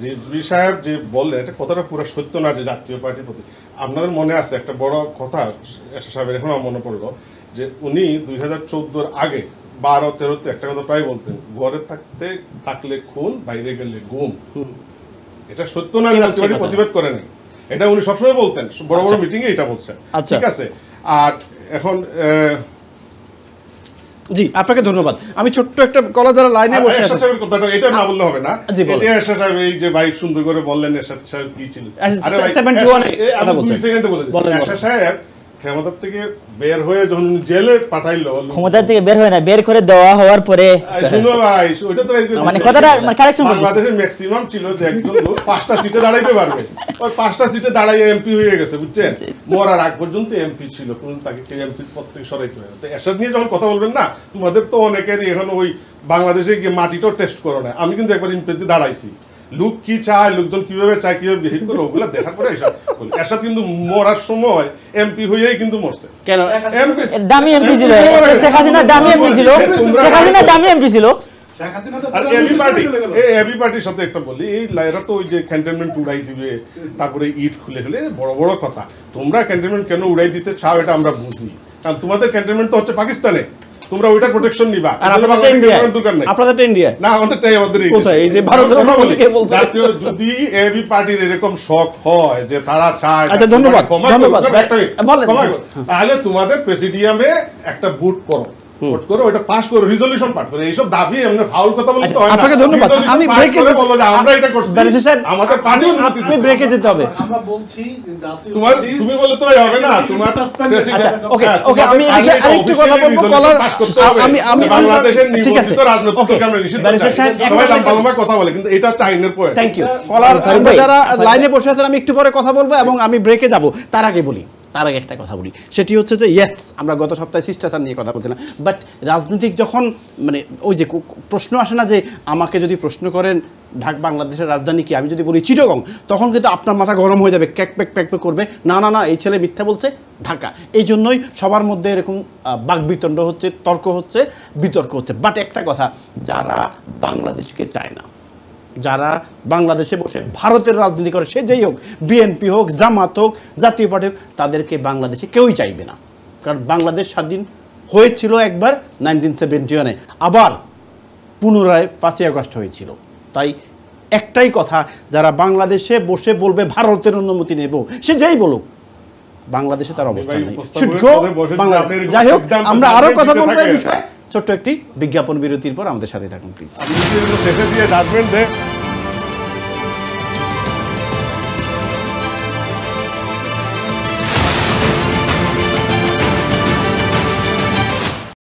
রিজভী সাহেব যে বললেন এটা কথাটা পুরো সত্য না যে জাতীয় পার্টির প্রতি। আপনাদের মনে আছে একটা বড় কথা এরশাদ সাহেবের, এখন আমার মনে পড়লো যে উনি 2014 আগে 12-13 একটা কথা প্রায় বলতেন, ঘরে থাকলে খুন, বাইরে গেলে গুম। এটা সত্য না যে জাতীয় পার্টি প্রতিবাদ করে নাই, এটা উনি সবসময় বলতেন, বড় বড় মিটিং এ এটা বলছেন। ঠিক আছে। আর এখন জি আপনাকে ধন্যবাদ। আমি ছোট্ট একটা কলা যারা লাইনে বসে আছে, এটা না বললে হবে না। এটা এরশাদ সাহেব এই যে বাইক সুন্দর করে বললেন এরশাদ সাহেব কি ছিল, আরে ভাই 71 আমি 2 সেকেন্ডে বলে দিই। এরশাদ সাহেব ক্ষমতার থেকে বের হয়ে যখন জেলে পাঠাইলো, ক্ষমতা থেকে বের হয় না, বের করে দেওয়া হওয়ার পরে শুনো ভাই ওইটা তো মানে কথাটা মানে কারেকশন করতে বাংলাদেশের ম্যাক্সিমাম ছিল যে একজন লোক 5টা সিটে দাঁড়াইতে পারবে, ওই 5টা সিটে দাঁড়াই এমপি হয়ে গেছে, বুঝছেন? মরার আগ পর্যন্ত এমপি ছিল, কোন তাকে কেউ এমপি পদ থেকে সরাইতে পারে। তো এরশাদ নিয়ে যখন কথা বলবেন না, তোমাদের তো অনেকেরই এখন ওই বাংলাদেশে গিয়ে মাটিটাও টেস্ট করো না। আমি কিন্তু একবার এমপিতে দাঁড়াইছি, লোক কি চায়, লোকজন কিভাবে চায়, কিভাবে বিহেভ করে, ওগুলো দেখার পরে এরশাদ কিন্তু মরার সময় এমপি হয়েই কিন্তু মরছে। কেন? দামি এমপি ছিল, শেখ হাসিনা দামি এমপি ছিল, শেখ হাসিনা দামি এমপি ছিল। আর এবি পার্টির সাথে একটা বলি, এই এরা তো ওই যে ক্যান্টনমেন্ট উড়াই দিবে, তারপরে ইট খুলে ফেলে, বড় বড় কথা। তোমরা ক্যান্টনমেন্ট কেন উড়াই দিতে চাও এটা আমরা বুঝি, কারণ তোমাদের ক্যান্টনমেন্ট তো হচ্ছে পাকিস্তানে, তোমরা ওইটার প্রোটেকশন নিবা। আপনাদের ইন্ডিয়া না, আমাদেরটাই আমাদের কোথায়? এই যে ভারতের কথা বলতে কে বলছে? জাতীয় যদি এবি পার্টির এরকম শখ হয় যে তারা চায়, আচ্ছা ধন্যবাদ, তাহলে তোমাদের প্রেসিডিয়ামে একটা বুট করো, ভোট করো, ওটা পাস করো, রিজলিউশন পাস করো। এইসব দাবি এমনি ফাউল কথা বলতে হয় না। আপনাকে ধন্যবাদ। আমি ব্রেকে বলবো যে আমরা এটা করছি, আমাদের পার্টি অনুমতি দিচ্ছে। আমি ব্রেকে যেতে হবে। আমরা বলছি যে জাতীয় তুমি বললে তো হবে না, তোমার প্রেসিডেন্ট। ওকে ওকে, আমি এই বিষয়ে আরেকটু কথা বলবো। কলার আমি বাংলাদেশের নির্বাচিত রাজনৈতিক আমরা নিষিদ্ধ সবাই লম্বা কথা বলে, কিন্তু এটা হচ্ছে আইনের পয়েন্ট। Thank you. কলার যারা লাইনে বসে আছেন, আমি একটু পরে কথা বলবো এবং আমি ব্রেকে যাব। তার আগে একটা কথা বলি, সেটি হচ্ছে যে ইয়েস, আমরা গত সপ্তাহে শিষ্টাচার নিয়ে কথা বলছিলাম, বাট রাজনীতিক যখন মানে ওই যে প্রশ্ন আসে না যে আমাকে যদি প্রশ্ন করেন বাংলাদেশের রাজধানী কি, আমি যদি বলি চিটাগং, তখন কিন্তু আপনার মাথা গরম হয়ে যাবে, ক্যাক প্যাক প্যাক করবে, না না না এই ছেলে মিথ্যা বলছে, ঢাকা। এই জন্যই সবার মধ্যে এরকম বাকবিতণ্ড হচ্ছে, তর্ক হচ্ছে, বিতর্ক হচ্ছে। বাট একটা কথা, যারা বাংলাদেশকে চায় না, যারা বাংলাদেশে বসে ভারতের রাজনীতি করে, সে যেই হোক, বিএনপি হোক, জামাত হোক, জাতীয় পার্টি হোক, তাদেরকে বাংলাদেশে কেউই চাইবে না। কারণ বাংলাদেশ স্বাধীন হয়েছিল একবার 1971-এ, আবার পুনরায় 5ই আগস্ট হয়েছিল। তাই একটাই কথা, যারা বাংলাদেশে বসে বলবে ভারতের অনুমতি নেব, সে যেই বলুক, বাংলাদেশে তার অবস্থান নেই। যাই হোক, আমরা আরও কথা বলবো এই বিষয়ে। ছোট্ট একটি বিজ্ঞাপন বিরতির পর আমাদের সাথে থাকুন প্লিজ।